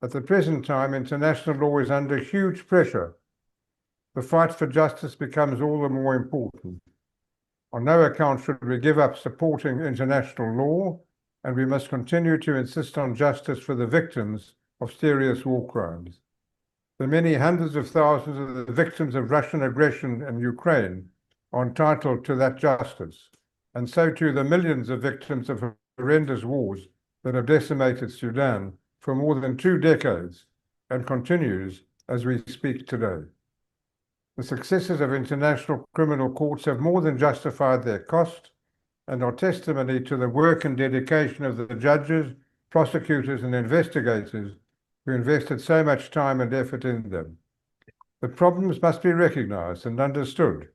At the present time, international law is under huge pressure. The fight for justice becomes all the more important. On no account should we give up supporting international law, and we must continue to insist on justice for the victims of serious war crimes. The many hundreds of thousands of the victims of Russian aggression in Ukraine are entitled to that justice, and so too the millions of victims of horrendous wars that have decimated Sudan for more than 2 decades and continues as we speak today. The successes of international criminal courts have more than justified their cost and are testimony to the work and dedication of the judges, prosecutors, and investigators who invested so much time and effort in them. The problems must be recognized and understood.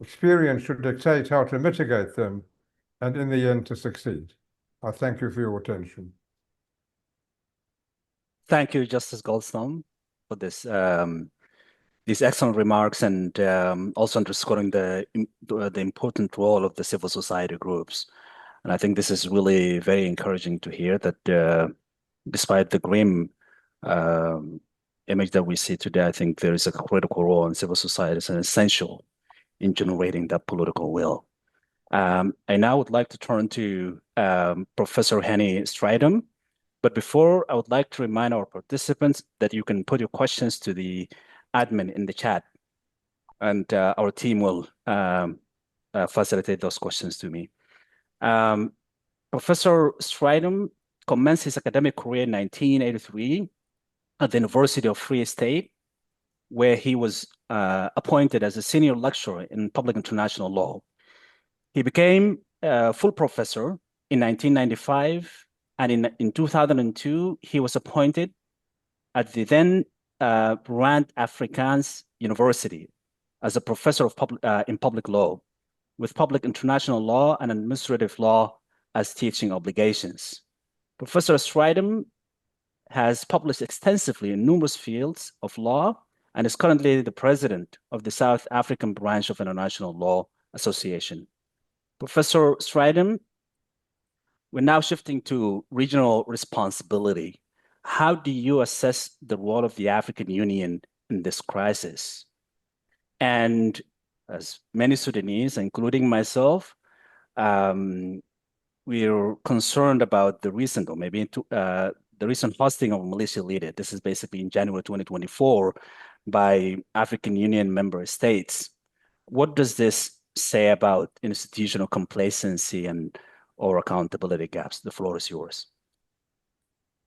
Experience should dictate how to mitigate them and in the end to succeed. I thank you for your attention. Thank you, Justice Goldstone, for these excellent remarks and also underscoring the important role of the civil society groups. And I think this is really very encouraging to hear that despite the grim image that we see today, I think there is a critical role in civil society and essential in generating that political will. I now would like to turn to Professor Henny Stridham. But before, I would like to remind our participants that you can put your questions to the admin in the chat, and our team will facilitate those questions to me. Professor Stridham commenced his academic career in 1983 at the University of Free State, where he was appointed as a senior lecturer in public international law. He became a full professor in 1995, and in 2002, he was appointed at the then Rand Afrikaans University as a professor of in public law, with public international law and administrative law as teaching obligations. Professor Stridham has published extensively in numerous fields of law and is currently the president of the South African branch of International Law Association. Professor Stridham, we're now shifting to regional responsibility. How do you assess the role of the African Union in this crisis? And as many Sudanese, including myself, we're concerned about the recent, or maybe the recent hosting of a militia leader. This is basically in January 2024 by African Union member states. What does this say about institutional complacency or accountability gaps? The floor is yours.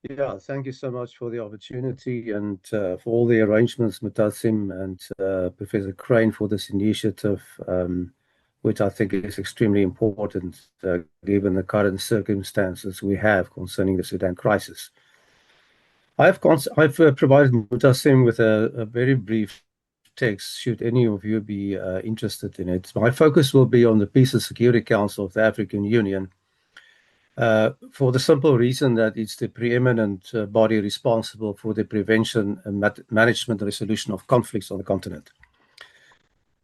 Yeah, thank you so much for the opportunity and for all the arrangements, Mutassim and Professor Crane, for this initiative, which I think is extremely important given the current circumstances we have concerning the Sudan crisis. I've provided Mutassim with a very brief text, should any of you be interested in it. My focus will be on the Peace and Security Council of the African Union, for the simple reason that it's the preeminent body responsible for the prevention and management and resolution of conflicts on the continent.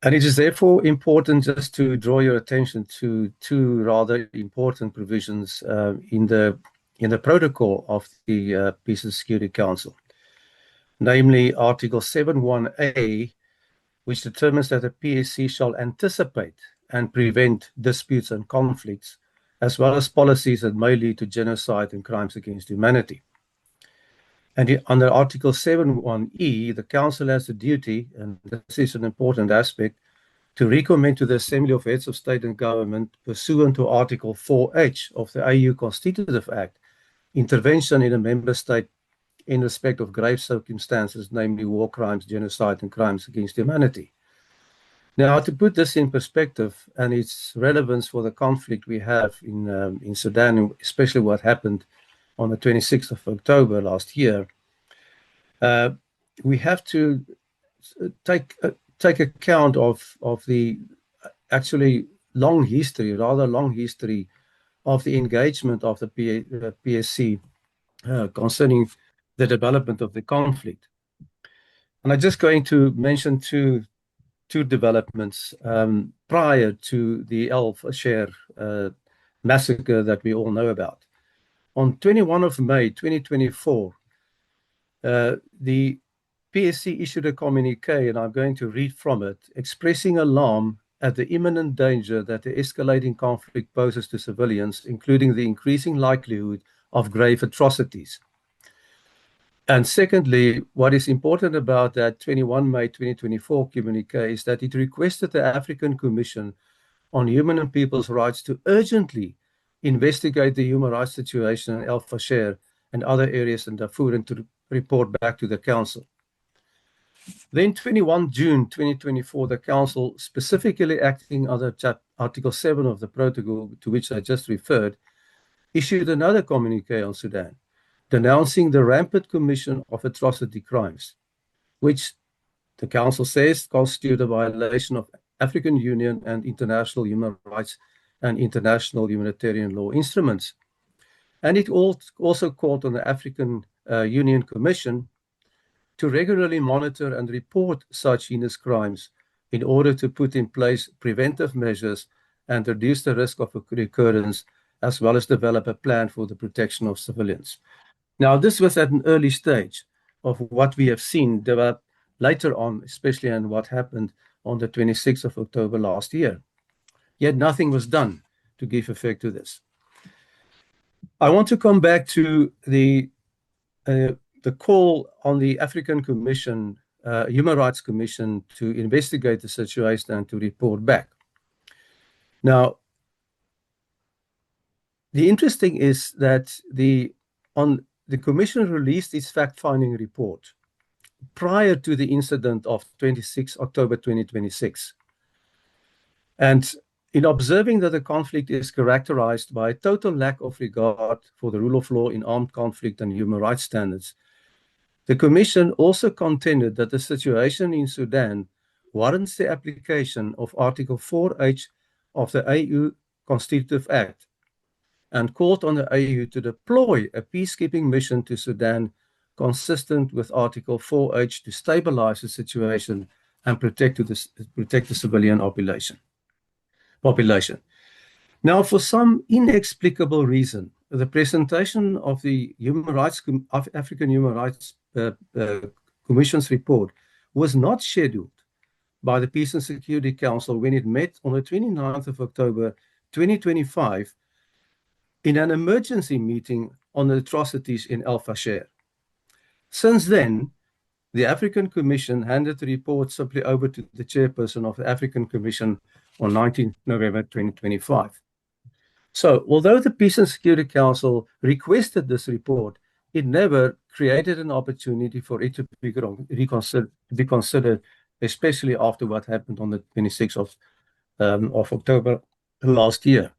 And it is therefore important just to draw your attention to two rather important provisions in the protocol of the Peace and Security Council, namely Article 7.1a, which determines that the PSC shall anticipate and prevent disputes and conflicts, as well as policies that may lead to genocide and crimes against humanity. And under Article 7.1e, the Council has the duty, and this is an important aspect, to recommend to the Assembly of Heads of State and Government, pursuant to Article 4H of the AU Constitutive Act, intervention in a member state in respect of grave circumstances, namely war crimes, genocide, and crimes against humanity. Now, to put this in perspective and its relevance for the conflict we have in Sudan, especially what happened on the 26th of October last year, we have to take account of the actually rather long history of the engagement of the PSC concerning the development of the conflict. And I'm just going to mention two developments prior to the Fasher massacre that we all know about. On 21 of May 2024, the PSC issued a communique, and I'm going to read from it, expressing alarm at the imminent danger that the escalating conflict poses to civilians, including the increasing likelihood of grave atrocities. And secondly, what is important about that 21 May 2024 communique is that it requested the African Commission on Human and People's Rights to urgently investigate the human rights situation in El Fasher and other areas in Darfur and to report back to the Council. Then 21 June 2024, the Council, specifically acting under Article 7 of the protocol to which I just referred, issued another communique on Sudan, denouncing the rampant commission of atrocity crimes, which the Council says constitute a violation of African Union and international human rights and international humanitarian law instruments. And it also called on the African Union Commission to regularly monitor and report such heinous crimes in order to put in place preventive measures and reduce the risk of recurrence, as well as develop a plan for the protection of civilians. Now, this was at an early stage of what we have seen develop later on, especially in what happened on the 26th of October last year. Yet nothing was done to give effect to this. I want to come back to the call on the African Commission, Human Rights Commission, to investigate the situation and to report back. Now, the interesting is that the Commission released its fact-finding report prior to the incident of 26 October 2026. And in observing that the conflict is characterized by a total lack of regard for the rule of law in armed conflict and human rights standards, the Commission also contended that the situation in Sudan warrants the application of Article 4H of the AU Constitutive Act and called on the AU to deploy a peacekeeping mission to Sudan consistent with Article 4H to stabilize the situation and protect the civilian population. Now, for some inexplicable reason, the presentation of the African Human Rights Commission's report was not scheduled by the Peace and Security Council when it met on the 29th of October 2025 in an emergency meeting on the atrocities in Fasher. Since then, the African Commission handed the report simply over to the chairperson of the African Commission on 19 November 2025. So, although the Peace and Security Council requested this report, it never created an opportunity for it to be considered, especially after what happened on the 26th of October last year.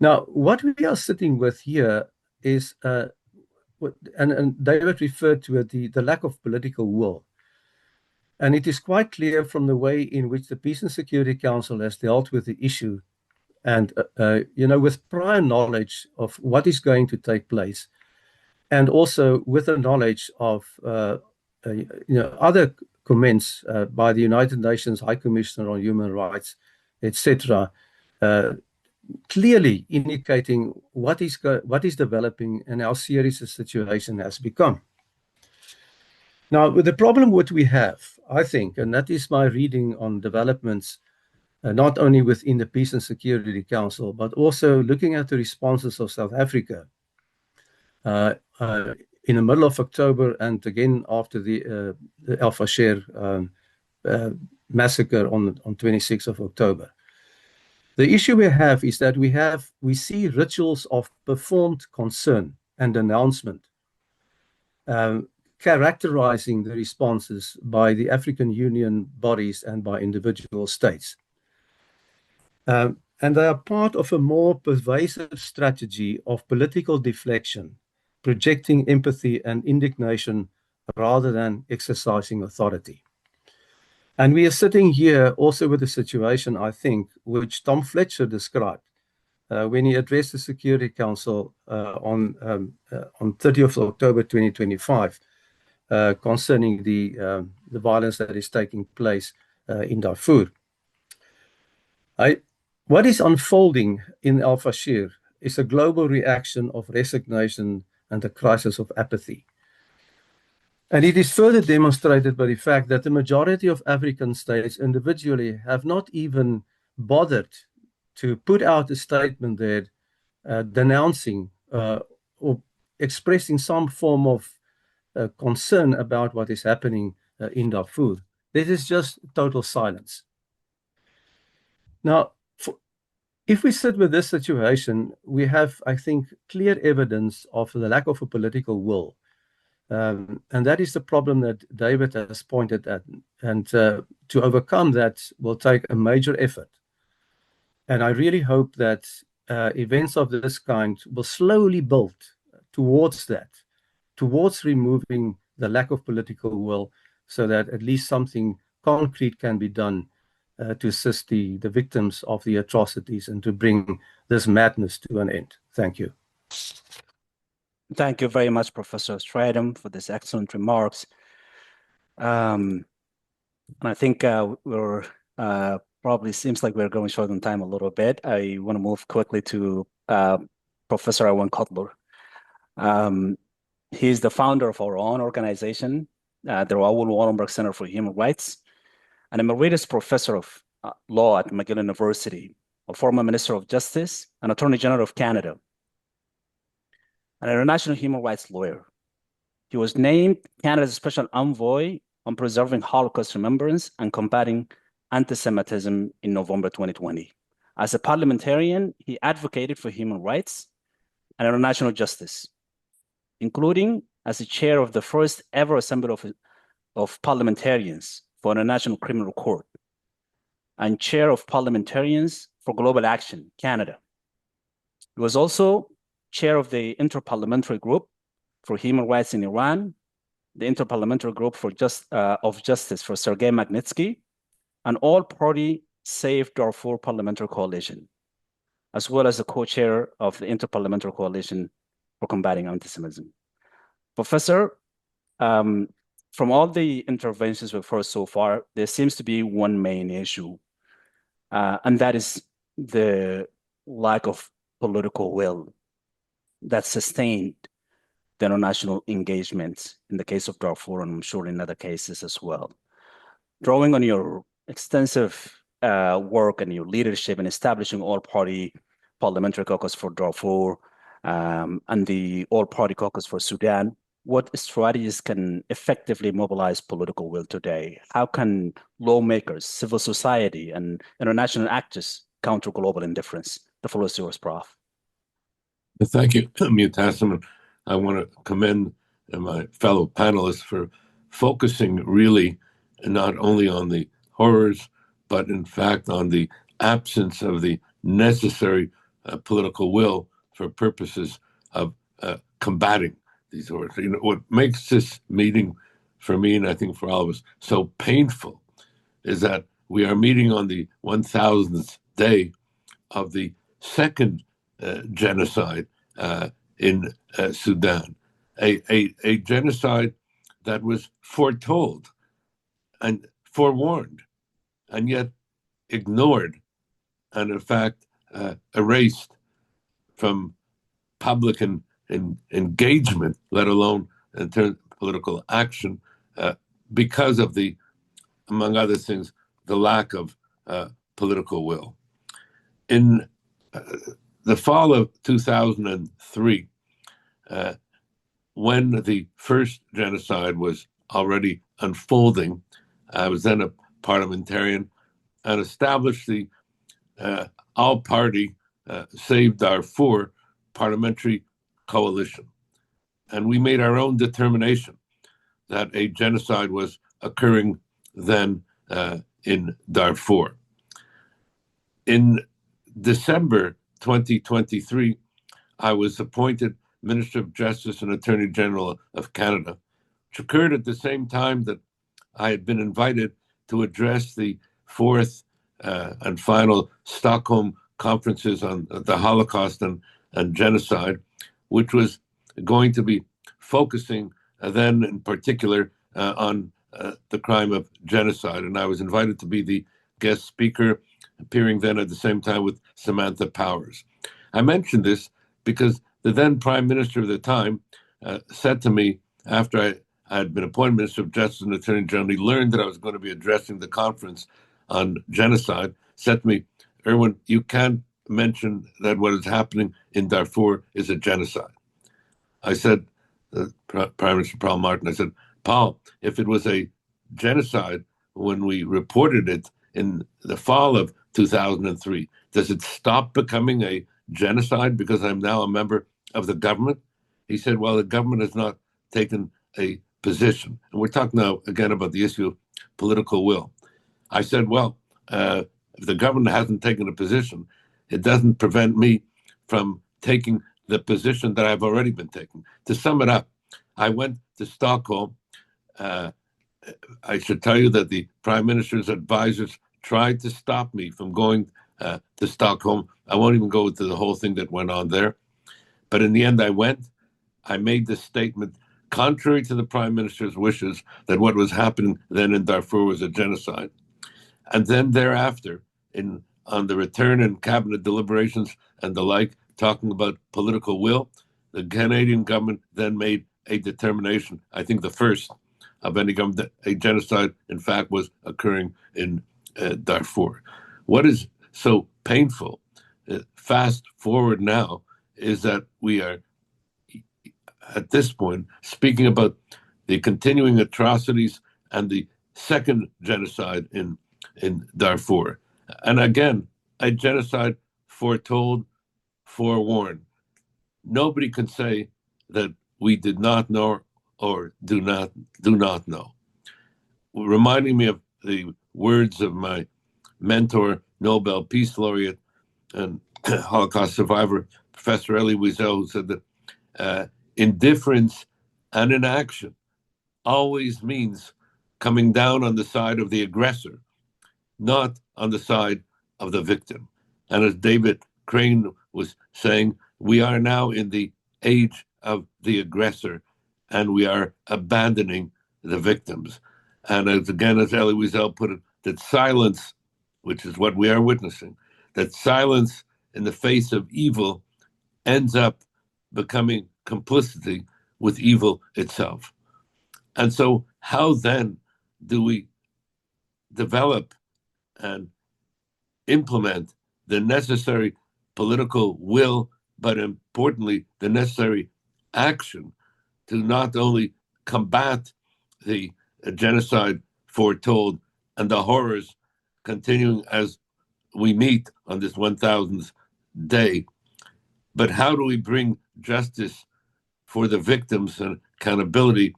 Now, what we are sitting with here is, and David referred to it, the lack of political will. And it is quite clear from the way in which the Peace and Security Council has dealt with the issue and, with prior knowledge of what is going to take place, and also with the knowledge of, other comments by the United Nations High Commissioner on Human Rights, etc., clearly indicating what is developing and how serious the situation has become. Now, the problem what we have, I think, and that is my reading on developments, not only within the Peace and Security Council, but also looking at the responses of South Africa in the middle of October and again after the Fasher massacre on 26th of October. The issue we have is that we see rituals of performed concern and announcement characterizing the responses by the African Union bodies and by individual states. And they are part of a more pervasive strategy of political deflection, projecting empathy and indignation rather than exercising authority. And we are sitting here also with a situation, I think, which Tom Fletcher described when he addressed the Security Council on 30th of October 2025 concerning the violence that is taking place in Darfur. What is unfolding in Fasher is a global reaction of resignation and a crisis of apathy. And it is further demonstrated by the fact that the majority of African states individually have not even bothered to put out a statement there denouncing or expressing some form of concern about what is happening in Darfur. This is just total silence. Now, if we sit with this situation, we have, I think, clear evidence of the lack of a political will. And that is the problem that David has pointed at. And to overcome that will take a major effort. And I really hope that events of this kind will slowly build towards that, towards removing the lack of political will, so that at least something concrete can be done to assist the victims of the atrocities and to bring this madness to an end. Thank you. Thank you very much, Professor Stradham, for these excellent remarks. And I think we're probably seems like we're going short on time a little bit. I want to move quickly to Professor Erwin Cutler. He's the founder of our own organization, the Raoul Wallenberg Center for Human Rights, an emeritus professor of law at McGill University, a former Minister of Justice, and Attorney General of Canada, an international human rights lawyer. He was named Canada's Special Envoy on preserving Holocaust remembrance and combating anti-Semitism in November 2020. As a parliamentarian, he advocated for human rights and international justice, including as the chair of the first ever Assembly of Parliamentarians for the International Criminal Court and chair of Parliamentarians for Global Action, Canada. He was also chair of the Interparliamentary Group for Human Rights in Iran, the Interparliamentary Group for Justice for Sergei Magnitsky, and All-Party Save Darfur Parliamentary Coalition, as well as the co-chair of the Interparliamentary Coalition for Combating Anti-Semitism. Professor, from all the interventions we've heard so far, there seems to be one main issue, and that is the lack of political will that sustained the international engagement in the case of Darfur, and I'm sure in other cases as well. Drawing on your extensive work and your leadership in establishing all-party parliamentary caucus for Darfur and the all-party caucus for Sudan, what strategies can effectively mobilize political will today? How can lawmakers, civil society, and international actors counter global indifference? The floor is yours, Prof. Thank you, Mutassim. I want to commend my fellow panelists for focusing really not only on the horrors, but in fact on the absence of the necessary political will for purposes of combating these horrors. You know, what makes this meeting for me, and I think for all of us, so painful is that we are meeting on the 1000th day of the second genocide in Sudan, a genocide that was foretold and forewarned, and yet ignored, and in fact erased from public engagement, let alone in terms of political action, because of the, among other things, the lack of political will. In the fall of 2003, when the first genocide was already unfolding, I was then a parliamentarian and established the all-party Save Darfur parliamentary coalition. And we made our own determination that a genocide was occurring then in Darfur. In December 2023, I was appointed Minister of Justice and Attorney General of Canada, which occurred at the same time that I had been invited to address the fourth and final Stockholm conferences on the Holocaust and genocide, which was going to be focusing then in particular on the crime of genocide. And I was invited to be the guest speaker, appearing then at the same time with Samantha Powers. I mentioned this because the then Prime Minister of the time said to me, after I had been appointed Minister of Justice and Attorney General, he learned that I was going to be addressing the conference on genocide, said to me, Erwin, you can't mention that what is happening in Darfur is a genocide. I said, Prime Minister Paul Martin, I said, Paul, if it was a genocide when we reported it in the fall of 2003. Does it stop becoming a genocide because I'm now a member of the government? He said, well, the government has not taken a position. And we're talking now again about the issue of political will. I said, well, if the government hasn't taken a position, it doesn't prevent me from taking the position that I've already been taking. To sum it up, I went to Stockholm. I should tell you that the Prime Minister's advisors tried to stop me from going to Stockholm. I won't even go into the whole thing that went on there. But in the end, I went. I made this statement, contrary to the Prime Minister's wishes, that what was happening then in Darfur was a genocide. And then thereafter, on the return and cabinet deliberations and the like, talking about political will, the Canadian government then made a determination, I think the first of any government, that a genocide, in fact, was occurring in Darfur. What is so painful, fast forward now, is that we are, at this point, speaking about the continuing atrocities and the second genocide in Darfur. And again, a genocide foretold, forewarned. Nobody can say that we did not know or do not know. Reminding me of the words of my mentor, Nobel Peace Laureate and Holocaust survivor, Professor Elie Wiesel, who said that indifference and inaction always means coming down on the side of the aggressor, not on the side of the victim. And as David Crane was saying, we are now in the age of the aggressor, and we are abandoning the victims. And as Elie Wiesel put it, that silence, which is what we are witnessing, that silence in the face of evil ends up becoming complicity with evil itself. And so how then do we develop and implement the necessary political will, but importantly, the necessary action to not only combat the genocide foretold and the horrors continuing as we meet on this 1000th day, but how do we bring justice for the victims and accountability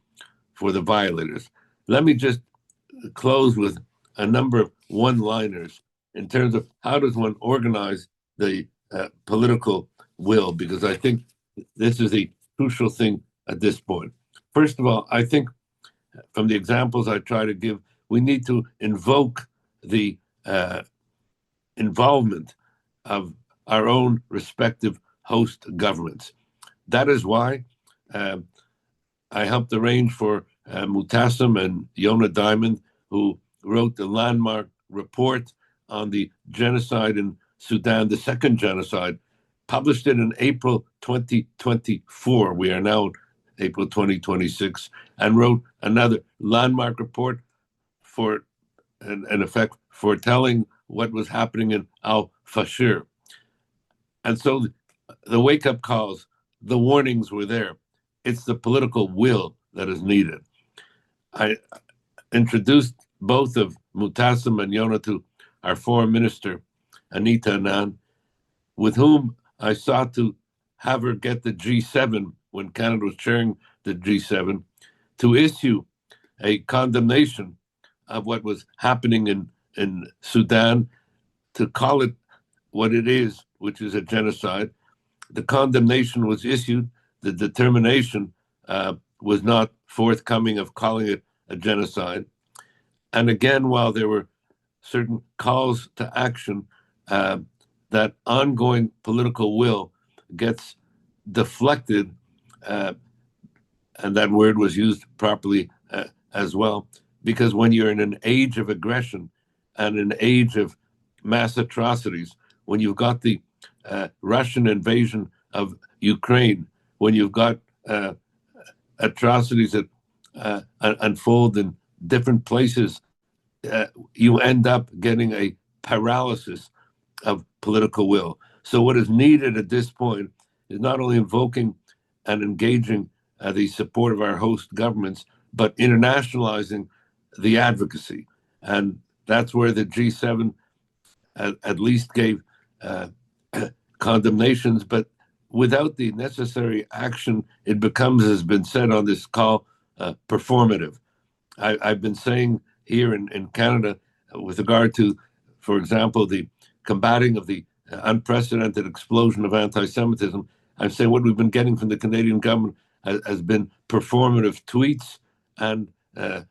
for the violators? Let me just close with a number of one-liners in terms of how does one organize the political will, because I think this is the crucial thing at this point. First of all, I think from the examples I try to give, we need to invoke the involvement of our own respective host governments. That is why I helped arrange for Mutassim and Yona Diamond, who wrote the landmark report on the genocide in Sudan, the second genocide, published it in April 2024. We are now in April 2026, and wrote another landmark report for, in effect, foretelling what was happening in Fasher. And so the wake-up calls, the warnings were there. It's the political will that is needed. I introduced both of Mutassim and Yona to our foreign minister, Anita Anand, with whom I sought to have her get the G7, when Canada was chairing the G7, to issue a condemnation of what was happening in Sudan, to call it what it is, which is a genocide. The condemnation was issued. The determination was not forthcoming of calling it a genocide. And again, while there were certain calls to action, that ongoing political will gets deflected, and that word was used properly as well, because when you're in an age of aggression and an age of mass atrocities, when you've got the Russian invasion of Ukraine, when you've got atrocities that unfold in different places, you end up getting a paralysis of political will. So what is needed at this point is not only invoking and engaging the support of our host governments, but internationalizing the advocacy. And that's where the G7 at least gave condemnations, but without the necessary action, it becomes, as has been said on this call, performative. I've been saying here in Canada, with regard to, for example, the combating of the unprecedented explosion of anti-Semitism, I'm saying what we've been getting from the Canadian government has been performative tweets and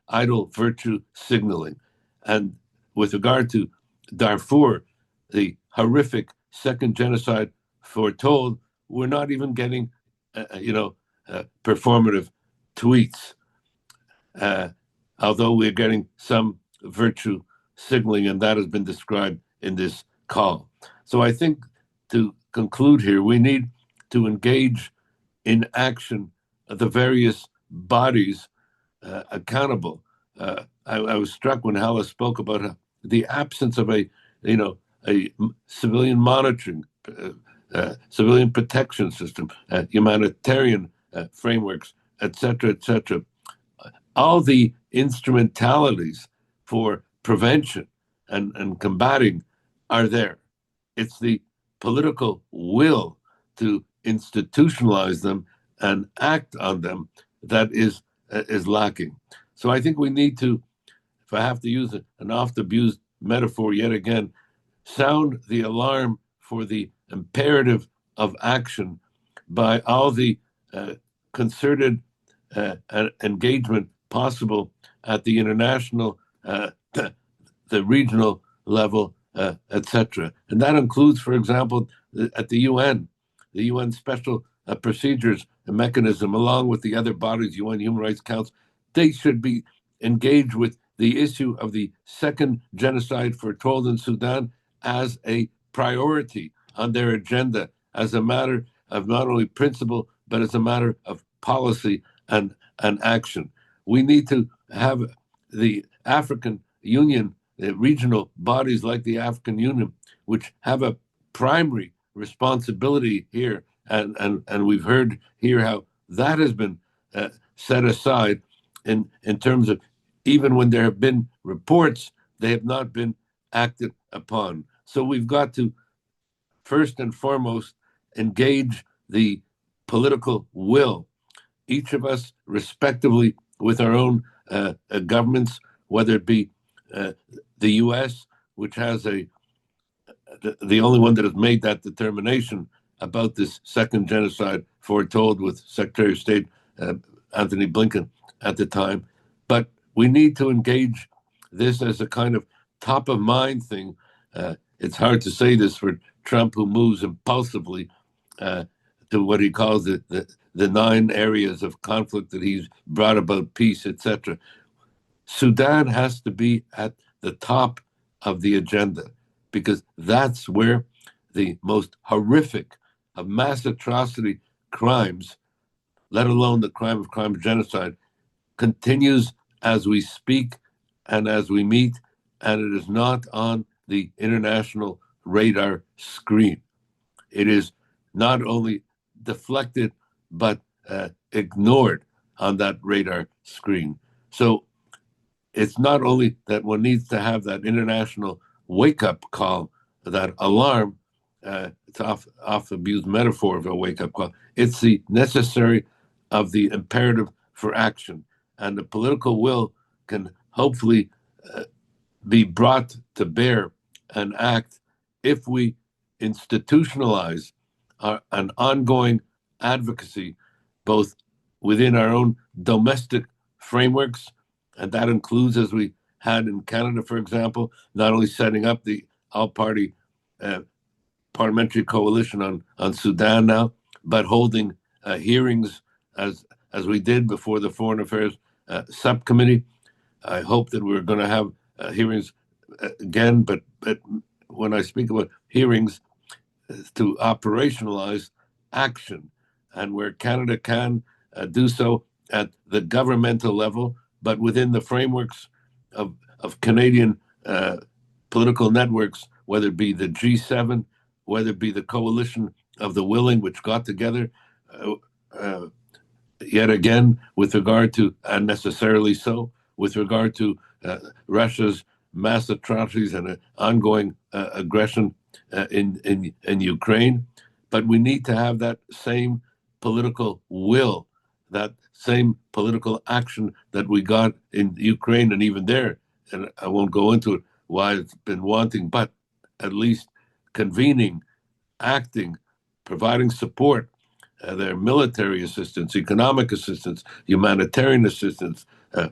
idle virtue signaling. And with regard to Darfur, the horrific second genocide foretold, we're not even getting, performative tweets, although we're getting some virtue signaling, and that has been described in this call. So I think, to conclude here, we need to engage in action the various bodies accountable. I was struck when Hala spoke about the absence of a civilian monitoring, civilian protection system, humanitarian frameworks, etc., etc. All the instrumentalities for prevention and combating are there. It's the political will to institutionalize them and act on them that is lacking. So I think we need to, if I have to use an oft-abused metaphor yet again, sound the alarm for the imperative of action by all the concerted engagement possible at the international, the regional level, etc. And that includes, for example, at the UN Special Procedures Mechanism, along with the other bodies, UN Human Rights Council. They should be engaged with the issue of the second genocide foretold in Sudan as a priority on their agenda, as a matter of not only principle, but as a matter of policy and action. We need to have the African Union, the regional bodies like the African Union, which have a primary responsibility here. And we've heard here how that has been set aside in terms of, even when there have been reports, they have not been acted upon. So we've got to, first and foremost, engage the political will, each of us respectively with our own governments, whether it be the U.S., which has the only one that has made that determination about this second genocide foretold, with Secretary of State Anthony Blinken at the time. But we need to engage this as a kind of top of mind thing. It's hard to say this for Trump, who moves impulsively to what he calls the 9 areas of conflict that he's brought about peace, etc. Sudan has to be at the top of the agenda, because that's where the most horrific of mass atrocity crimes, let alone the crime of crimes, genocide, continues as we speak and as we meet, and it is not on the international radar screen. It is not only deflected, but ignored on that radar screen. So it's not only that one needs to have that international wake-up call, that alarm, it's oft-abused metaphor of a wake-up call. It's the necessary of the imperative for action. And the political will can hopefully be brought to bear and act if we institutionalize an ongoing advocacy, both within our own domestic frameworks, and that includes, as we had in Canada, for example, not only setting up the all-party parliamentary coalition on Sudan now, but holding hearings as we did before the Foreign Affairs Subcommittee. I hope that we're going to have hearings again, but when I speak about hearings, to operationalize action, and where Canada can do so at the governmental level, but within the frameworks of Canadian political networks, whether it be the G7, whether it be the coalition of the willing, which got together yet again with regard to, unnecessarily so, with regard to Russia's mass atrocities and ongoing aggression in Ukraine. But we need to have that same political will, that same political action that we got in Ukraine, and even there, and I won't go into it why it's been wanting, but at least convening, acting, providing support, their military assistance, economic assistance, humanitarian assistance,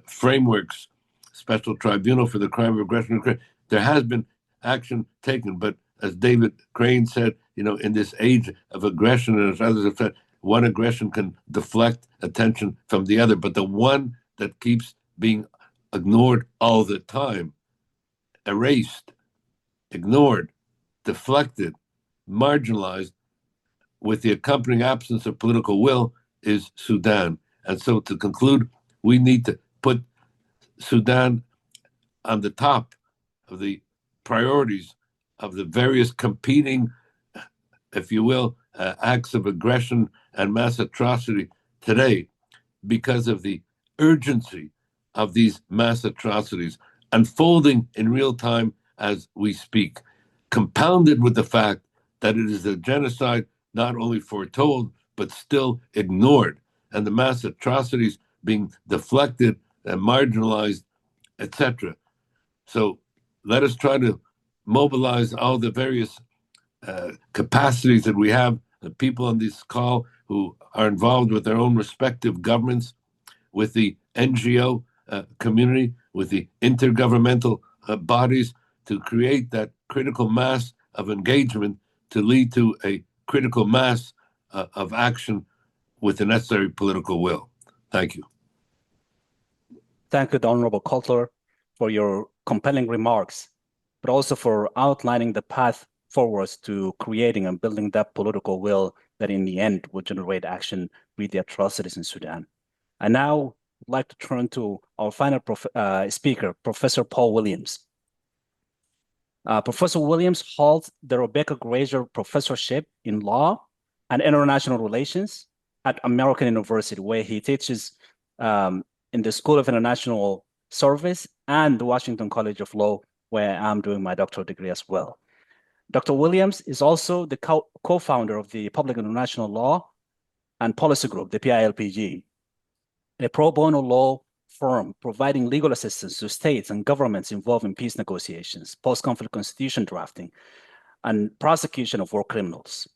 frameworks, special tribunal for the crime of aggression. There has been action taken, but as David Crane said, in this age of aggression, and as others have said, one aggression can deflect attention from the other, but the one that keeps being ignored all the time, erased, ignored, deflected, marginalized, with the accompanying absence of political will, is Sudan. And so to conclude, we need to put Sudan on the top of the priorities of the various competing, if you will, acts of aggression and mass atrocity today, because of the urgency of these mass atrocities unfolding in real time as we speak, compounded with the fact that it is a genocide not only foretold, but still ignored, and the mass atrocities being deflected and marginalized, etc. So let us try to mobilize all the various capacities that we have, the people on this call who are involved with their own respective governments, with the NGO community, with the intergovernmental bodies, to create that critical mass of engagement to lead to a critical mass of action with the necessary political will. Thank you. Thank you, the Honorable Cutler, for your compelling remarks, but also for outlining the path forwards to creating and building that political will that in the end will generate action with the atrocities in Sudan. I now would like to turn to our final speaker, Professor Paul Williams. Professor Williams holds the Rebecca Grazer Professorship in Law and International Relations at American University, where he teaches in the School of International Service and the Washington College of Law, where I'm doing my doctoral degree as well. Dr. Williams is also the co-founder of the Public International Law and Policy Group, the PILPG, a pro bono law firm providing legal assistance to states and governments involved in peace negotiations, post-conflict constitution drafting, and prosecution of war criminals.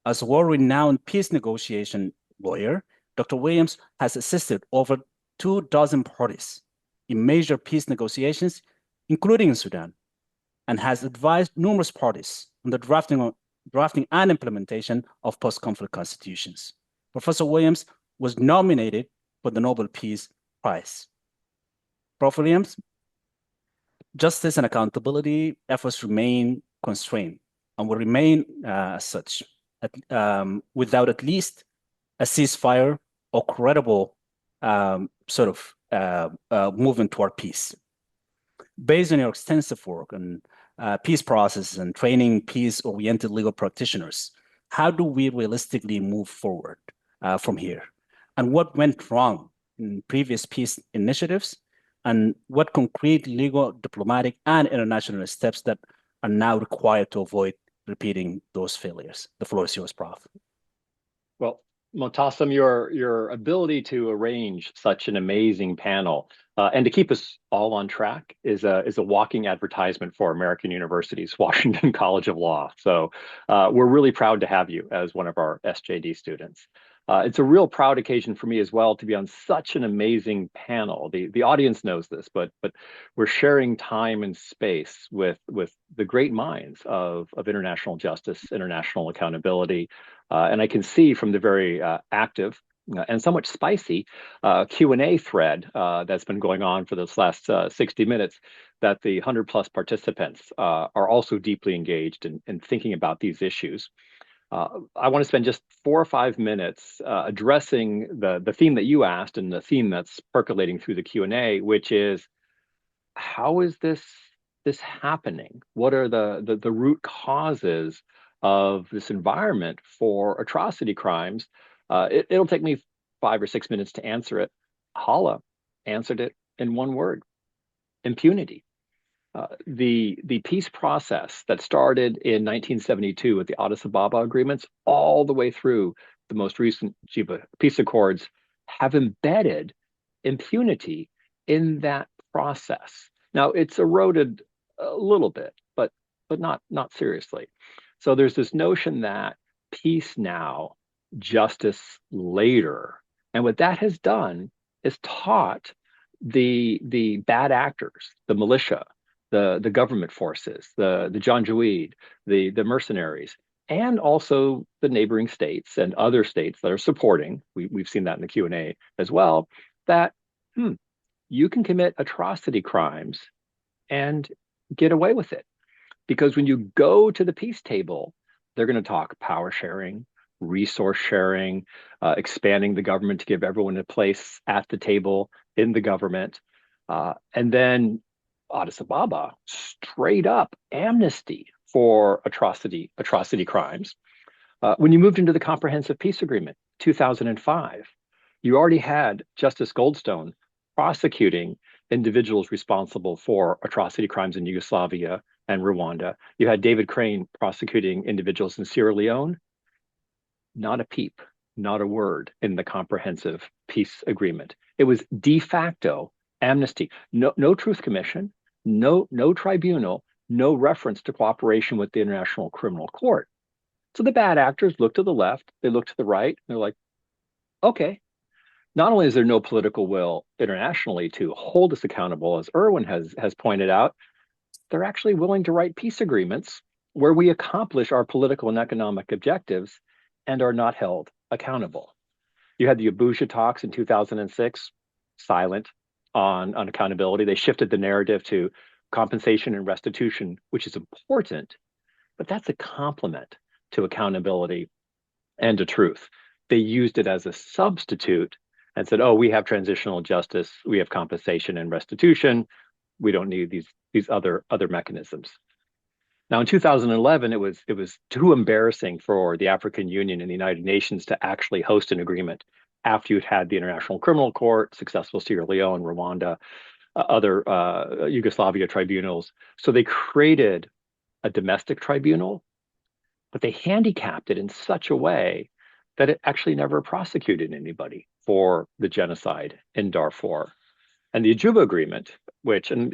As a world-renowned peace negotiation lawyer, Dr. Williams has assisted over 24 parties in major peace negotiations, including in Sudan, and has advised numerous parties on the drafting and implementation of post-conflict constitutions. Professor Williams was nominated for the Nobel Peace Prize. Prof. Williams, justice and accountability efforts remain constrained and will remain as such without at least a ceasefire or credible movement toward peace. Based on your extensive work on peace processes and training peace-oriented legal practitioners, how do we realistically move forward from here? And what went wrong in previous peace initiatives? And what concrete legal, diplomatic, and international steps that are now required to avoid repeating those failures? The floor is yours, Prof. Well, Motassem, your ability to arrange such an amazing panel and to keep us all on track is a walking advertisement for American University's Washington College of Law. So we're really proud to have you as one of our SJD students. It's a real proud occasion for me as well to be on such an amazing panel. The audience knows this, but we're sharing time and space with the great minds of international justice, international accountability, and I can see from the very active and somewhat spicy Q&A thread that's been going on for this last 60 minutes that the 100+ participants are also deeply engaged in thinking about these issues. I want to spend just 4 or 5 minutes addressing the theme that you asked and the theme that's percolating through the Q&A, which is, how is this happening? What are the root causes of this environment for atrocity crimes? It'll take me 5 or 6 minutes to answer it. Hala answered it in one word: impunity. The peace process that started in 1972 with the Addis Ababa agreements all the way through the most recent Juba peace accords have embedded impunity in that process. Now it's eroded a little bit, but not seriously. So there's this notion that peace now, justice later. And what that has done is taught the bad actors, the militia, the government forces, the Janjaweed, the mercenaries, and also the neighboring states and other states that are supporting. We've seen that in the Q&A as well. That you can commit atrocity crimes and get away with it, because when you go to the peace table, they're going to talk power sharing, resource sharing, expanding the government to give everyone a place at the table in the government, and then Addis Ababa, straight up amnesty for atrocity crimes. When you moved into the Comprehensive Peace Agreement, 2005, you already had Justice Goldstone prosecuting individuals responsible for atrocity crimes in Yugoslavia and Rwanda. You had David Crane prosecuting individuals in Sierra Leone. Not a peep, not a word in the Comprehensive Peace Agreement. It was de facto amnesty. No Truth Commission, no tribunal, no reference to cooperation with the International Criminal Court. So the bad actors look to the left, they look to the right, they're like, okay, not only is there no political will internationally to hold us accountable, as Erwin has pointed out, they're actually willing to write peace agreements where we accomplish our political and economic objectives and are not held accountable. You had the Abuja talks in 2006, silent on accountability. They shifted the narrative to compensation and restitution, which is important, but that's a complement to accountability and to truth. They used it as a substitute and said, oh, we have transitional justice, we have compensation and restitution, we don't need these other mechanisms. Now, in 2011, it was too embarrassing for the African Union and the United Nations to actually host an agreement after you'd had the International Criminal Court, successful Sierra Leone, Rwanda, other Yugoslavia tribunals. So they created a domestic tribunal, but they handicapped it in such a way that it actually never prosecuted anybody for the genocide in Darfur. And the Juba Agreement, which, and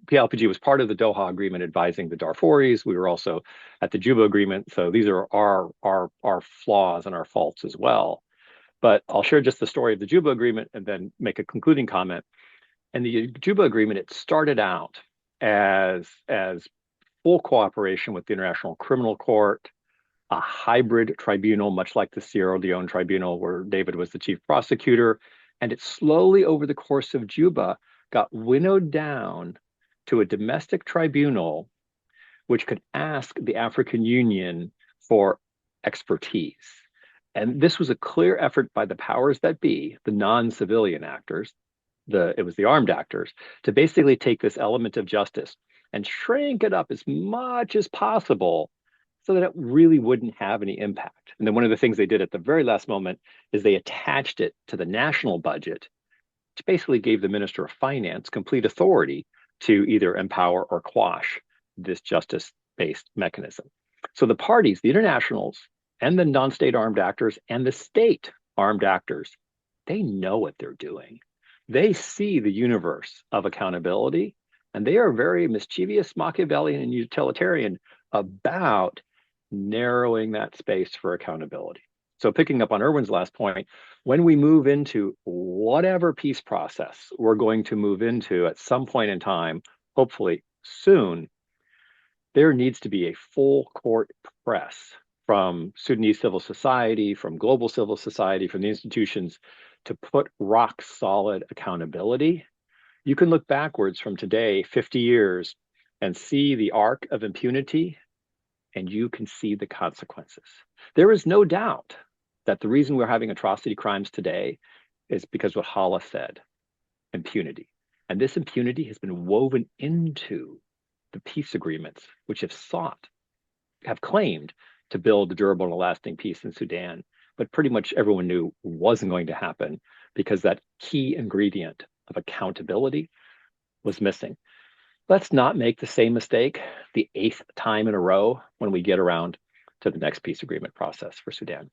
PLPG was part of the Doha Agreement advising the Darfuris. We were also at the Juba Agreement. So these are our flaws and our faults as well. But I'll share just the story of the Juba Agreement and then make a concluding comment. And the Juba Agreement, it started out as full cooperation with the International Criminal Court, a hybrid tribunal, much like the Sierra Leone tribunal where David was the chief prosecutor. And it slowly, over the course of Juba, got winnowed down to a domestic tribunal which could ask the African Union for expertise. And this was a clear effort by the powers that be, the non-civilian actors, it was the armed actors, to basically take this element of justice and shrink it up as much as possible so that it really wouldn't have any impact. And then one of the things they did at the very last moment is they attached it to the national budget, which basically gave the Minister of Finance complete authority to either empower or quash this justice-based mechanism. So the parties, the internationals, and the non-state armed actors and the state armed actors, they know what they're doing. They see the universe of accountability, and they are very mischievous, Machiavellian, and utilitarian about narrowing that space for accountability. So picking up on Erwin's last point, when we move into whatever peace process we're going to move into at some point in time, hopefully soon, there needs to be a full court press from Sudanese civil society, from global civil society, from the institutions to put rock solid accountability. You can look backwards from today, 50 years, and see the arc of impunity, and you can see the consequences. There is no doubt that the reason we're having atrocity crimes today is because what Hala said, impunity. And this impunity has been woven into the peace agreements, which have claimed to build a durable and lasting peace in Sudan, but pretty much everyone knew wasn't going to happen because that key ingredient of accountability was missing. Let's not make the same mistake the 8th time in a row when we get around to the next peace agreement process for Sudan.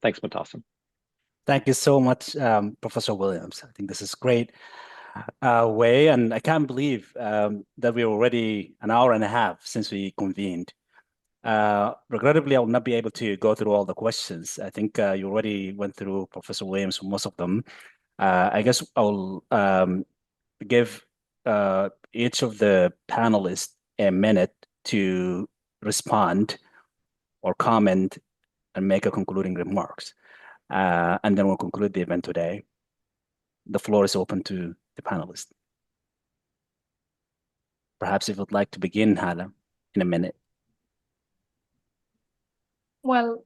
Thanks, Mutassim. Thank you so much, Professor Williams. I think this is great way, and I can't believe that we're already an hour and a half since we convened. Regrettably, I will not be able to go through all the questions. I think you already went through, Professor Williams, most of them. I guess I'll give each of the panelists a minute to respond or comment and make a concluding remarks. And then we'll conclude the event today. The floor is open to the panelists. Perhaps if you'd like to begin, Hala, in a minute. Well,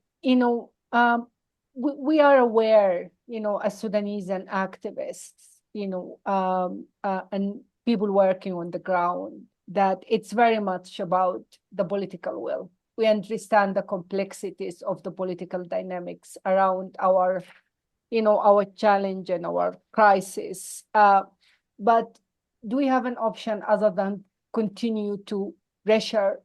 we are aware, as Sudanese and activists, and people working on the ground, that it's very much about the political will. We understand the complexities of the political dynamics around our challenge and our crisis. But do we have an option other than continue to pressure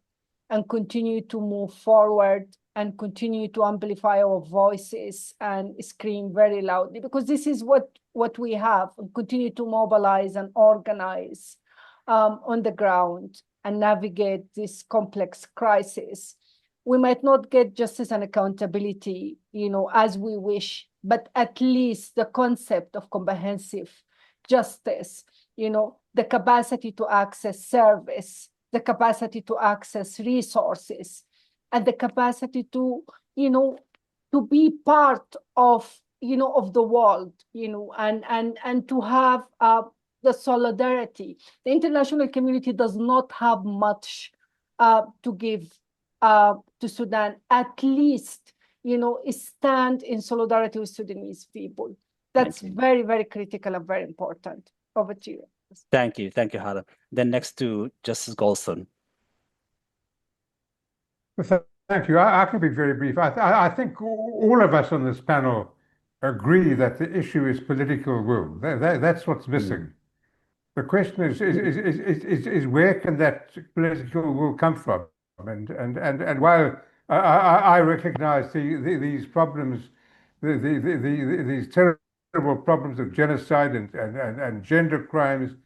and continue to move forward and continue to amplify our voices and scream very loudly? Because this is what we have, and continue to mobilize and organize on the ground and navigate this complex crisis. We might not get justice and accountability, as we wish, but at least the concept of comprehensive justice, the capacity to access service, the capacity to access resources, and the capacity to be part of the world, and to have the solidarity. The international community does not have much to give to Sudan. At least stand in solidarity with Sudanese people. That's very, very critical and very important. Over to you. Thank you, Hala. Then next to Justice Golson. Well, thank you. I can be very brief. I think all of us on this panel agree that the issue is political will. That's what's missing. The question is where can that political will come from? And while I recognize these problems, these terrible problems of genocide and gender crimes,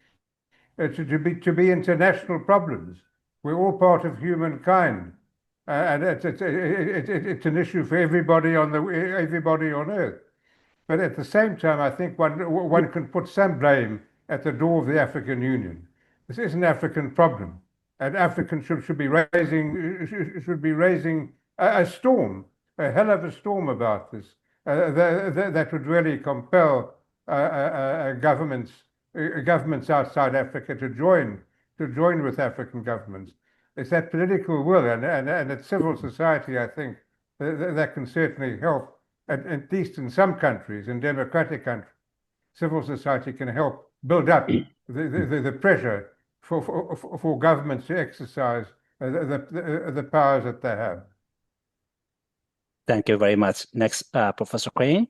to be international problems. We're all part of humankind. And it's an issue for everybody on Earth. But at the same time, I think one can put some blame at the door of the African Union. This is an African problem, and Africans should be raising a storm, a hell of a storm about this. That would really compel governments outside Africa to join with African governments. It's that political will, and it's civil society, I think, that can certainly help, at least in some countries, in democratic countries. Civil society can help build up the pressure for governments to exercise the powers that they have. Thank you very much. Next, Professor Crane.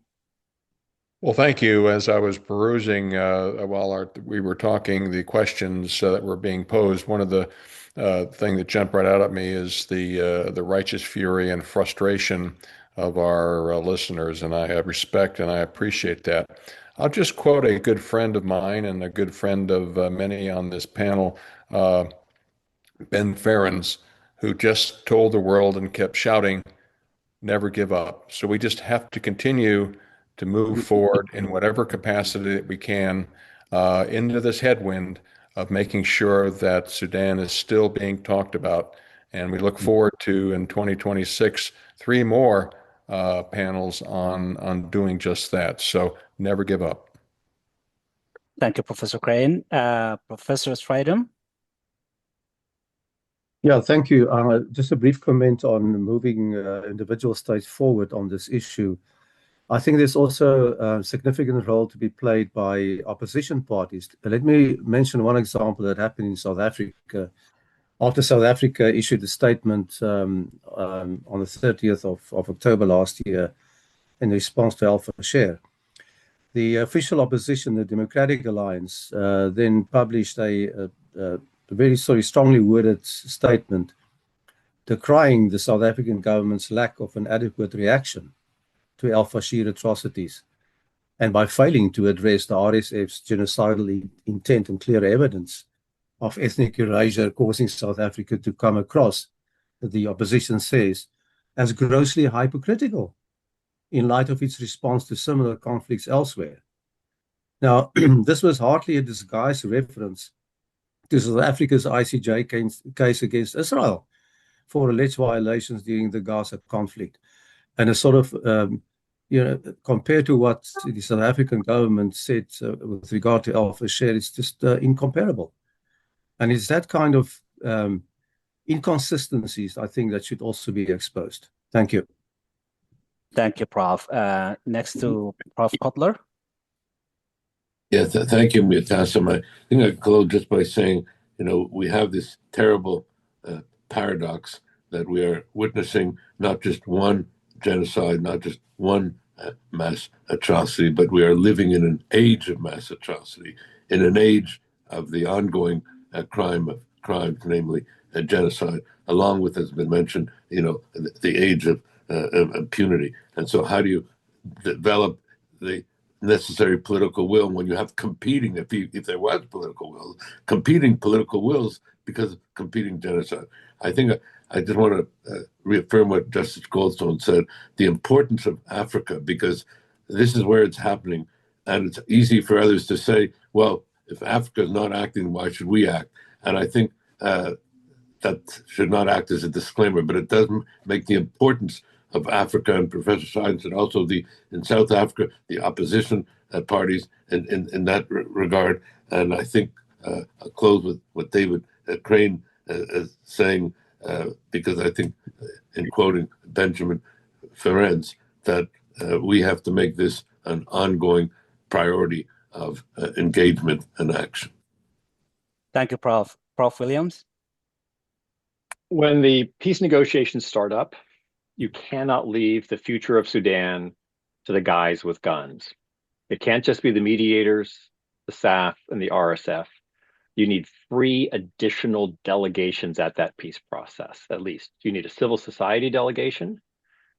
Well, thank you. As I was perusing while we were talking, the questions that were being posed, one of the thing that jumped right out at me is the righteous fury and frustration of our listeners, and I respect and I appreciate that. I'll just quote a good friend of mine and a good friend of many on this panel, Ben Ferens, who just told the world and kept shouting, "Never give up." So we just have to continue to move forward in whatever capacity that we can into this headwind of making sure that Sudan is still being talked about. And we look forward to, in 2026, 3 more panels on doing just that. So never give up. Thank you, Professor Crane. Professor Stridham. Yeah, thank you. Just a brief comment on moving individual states forward on this issue. I think there's also a significant role to be played by opposition parties. Let me mention one example that happened in South Africa. After South Africa issued a statement on the 30th of October last year in response to Fasher, the official opposition, the Democratic Alliance, then published a very strongly worded statement decrying the South African government's lack of an adequate reaction to al-Fasher atrocities, and by failing to address the RSF's genocidal intent and clear evidence of ethnic erasure causing South Africa to come across, the opposition says, as grossly hypocritical in light of its response to similar conflicts elsewhere. Now, this was hardly a disguised reference to South Africa's ICJ case against Israel for alleged violations during the Gaza conflict. And a sort of, compared to what the South African government said with regard to al-Fasher, it's just incomparable. And it's that kind of inconsistencies, I think, that should also be exposed. Thank you. Thank you, Prof. Next to Prof. Kotler. Yeah, thank you, Mutassim. I think I close just by saying, we have this terrible paradox that we are witnessing not just one genocide, not just one mass atrocity, but we are living in an age of mass atrocity, in an age of the ongoing crimes, namely genocide, along with, as has been mentioned, the age of impunity. And so how do you develop the necessary political will when you have competing, if there was political will, competing political wills because of competing genocide? I think I just want to reaffirm what Justice Goldstone said, the importance of Africa, because this is where it's happening. And it's easy for others to say, well, if Africa is not acting, why should we act? And I think that should not act as a disclaimer, but it does make the importance of Africa, and Professor Science, and also in South Africa, the opposition parties in that regard. And I think I'll close with what David Crane is saying, because I think, in quoting Benjamin Ferencz, that we have to make this an ongoing priority of engagement and action. Thank you, Prof. Prof. Williams. When the peace negotiations start up, you cannot leave the future of Sudan to the guys with guns. It can't just be the mediators, the SAF, and the RSF. You need 3 additional delegations at that peace process, at least. You need a civil society delegation.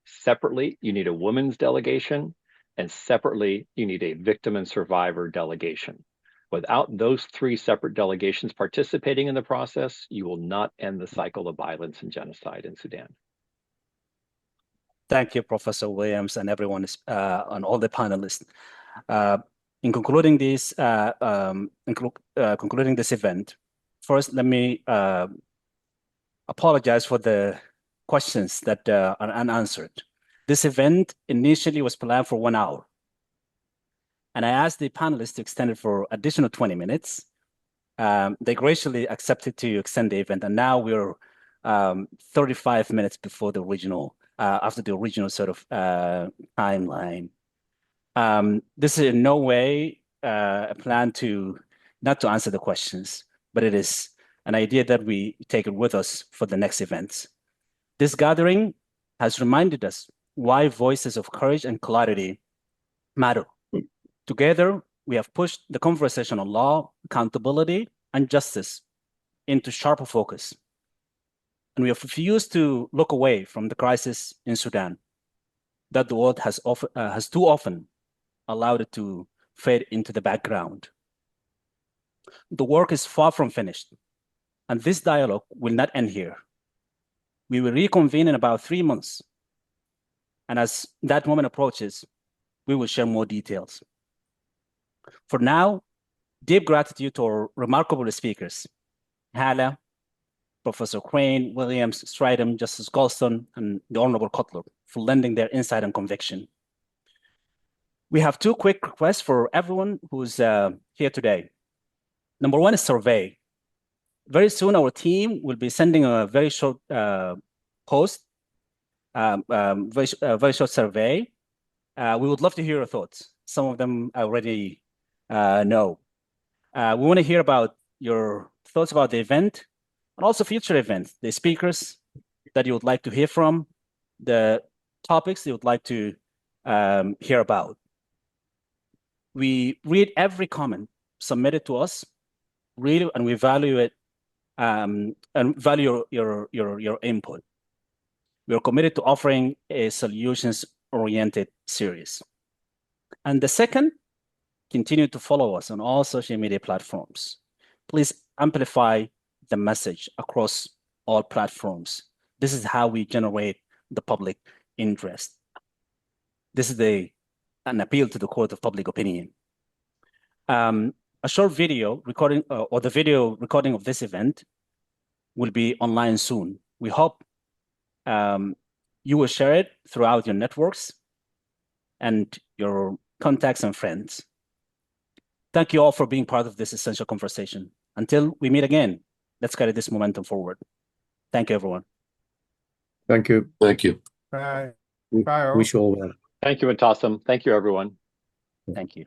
Separately, you need a women's delegation. And separately, you need a victim and survivor delegation. Without those 3 separate delegations participating in the process, you will not end the cycle of violence and genocide in Sudan. Thank you, Professor Williams, and everyone and all the panelists. In concluding this, concluding this event, first let me apologize for the questions that are unanswered. This event initially was planned for 1 hour, and I asked the panelists to extend it for additional 20 minutes. They graciously accepted to extend the event, and now we're 35 minutes before the original. After the original sort of timeline. This is in no way a plan not to answer the questions, but it is an idea that we take it with us for the next events. This gathering has reminded us why voices of courage and clarity matter. Together, we have pushed the conversation on law, accountability, and justice into sharper focus. And we have refused to look away from the crisis in Sudan that the world has too often allowed it to fade into the background. The work is far from finished, and this dialogue will not end here. We will reconvene in about 3 months. And as that moment approaches, we will share more details. For now, deep gratitude to our remarkable speakers, Hala, Professor Crane, Williams, Stridham, Justice Goldstone, and the Honorable Kotler for lending their insight and conviction. We have 2 quick requests for everyone who's here today. Number 1 is survey. Very soon, our team will be sending a very short post, very short survey. We would love to hear your thoughts. Some of them I already know. We want to hear about your thoughts about the event, and also future events, the speakers that you would like to hear from, the topics you would like to hear about. We read every comment submitted to us, read it, and we value it and value your input. We are committed to offering a solutions-oriented series. And the second, continue to follow us on all social media platforms. Please amplify the message across all platforms. This is how we generate the public interest. This is an appeal to the court of public opinion. A short video recording or the video recording of this event will be online soon. We hope you will share it throughout your networks and your contacts and friends. Thank you all for being part of this essential conversation. Until we meet again, let's carry this momentum forward. Thank you, everyone. Thank you. Thank you. Bye. We Bye all. wish you all well. Thank you, Motassem. Thank you, everyone. Thank you.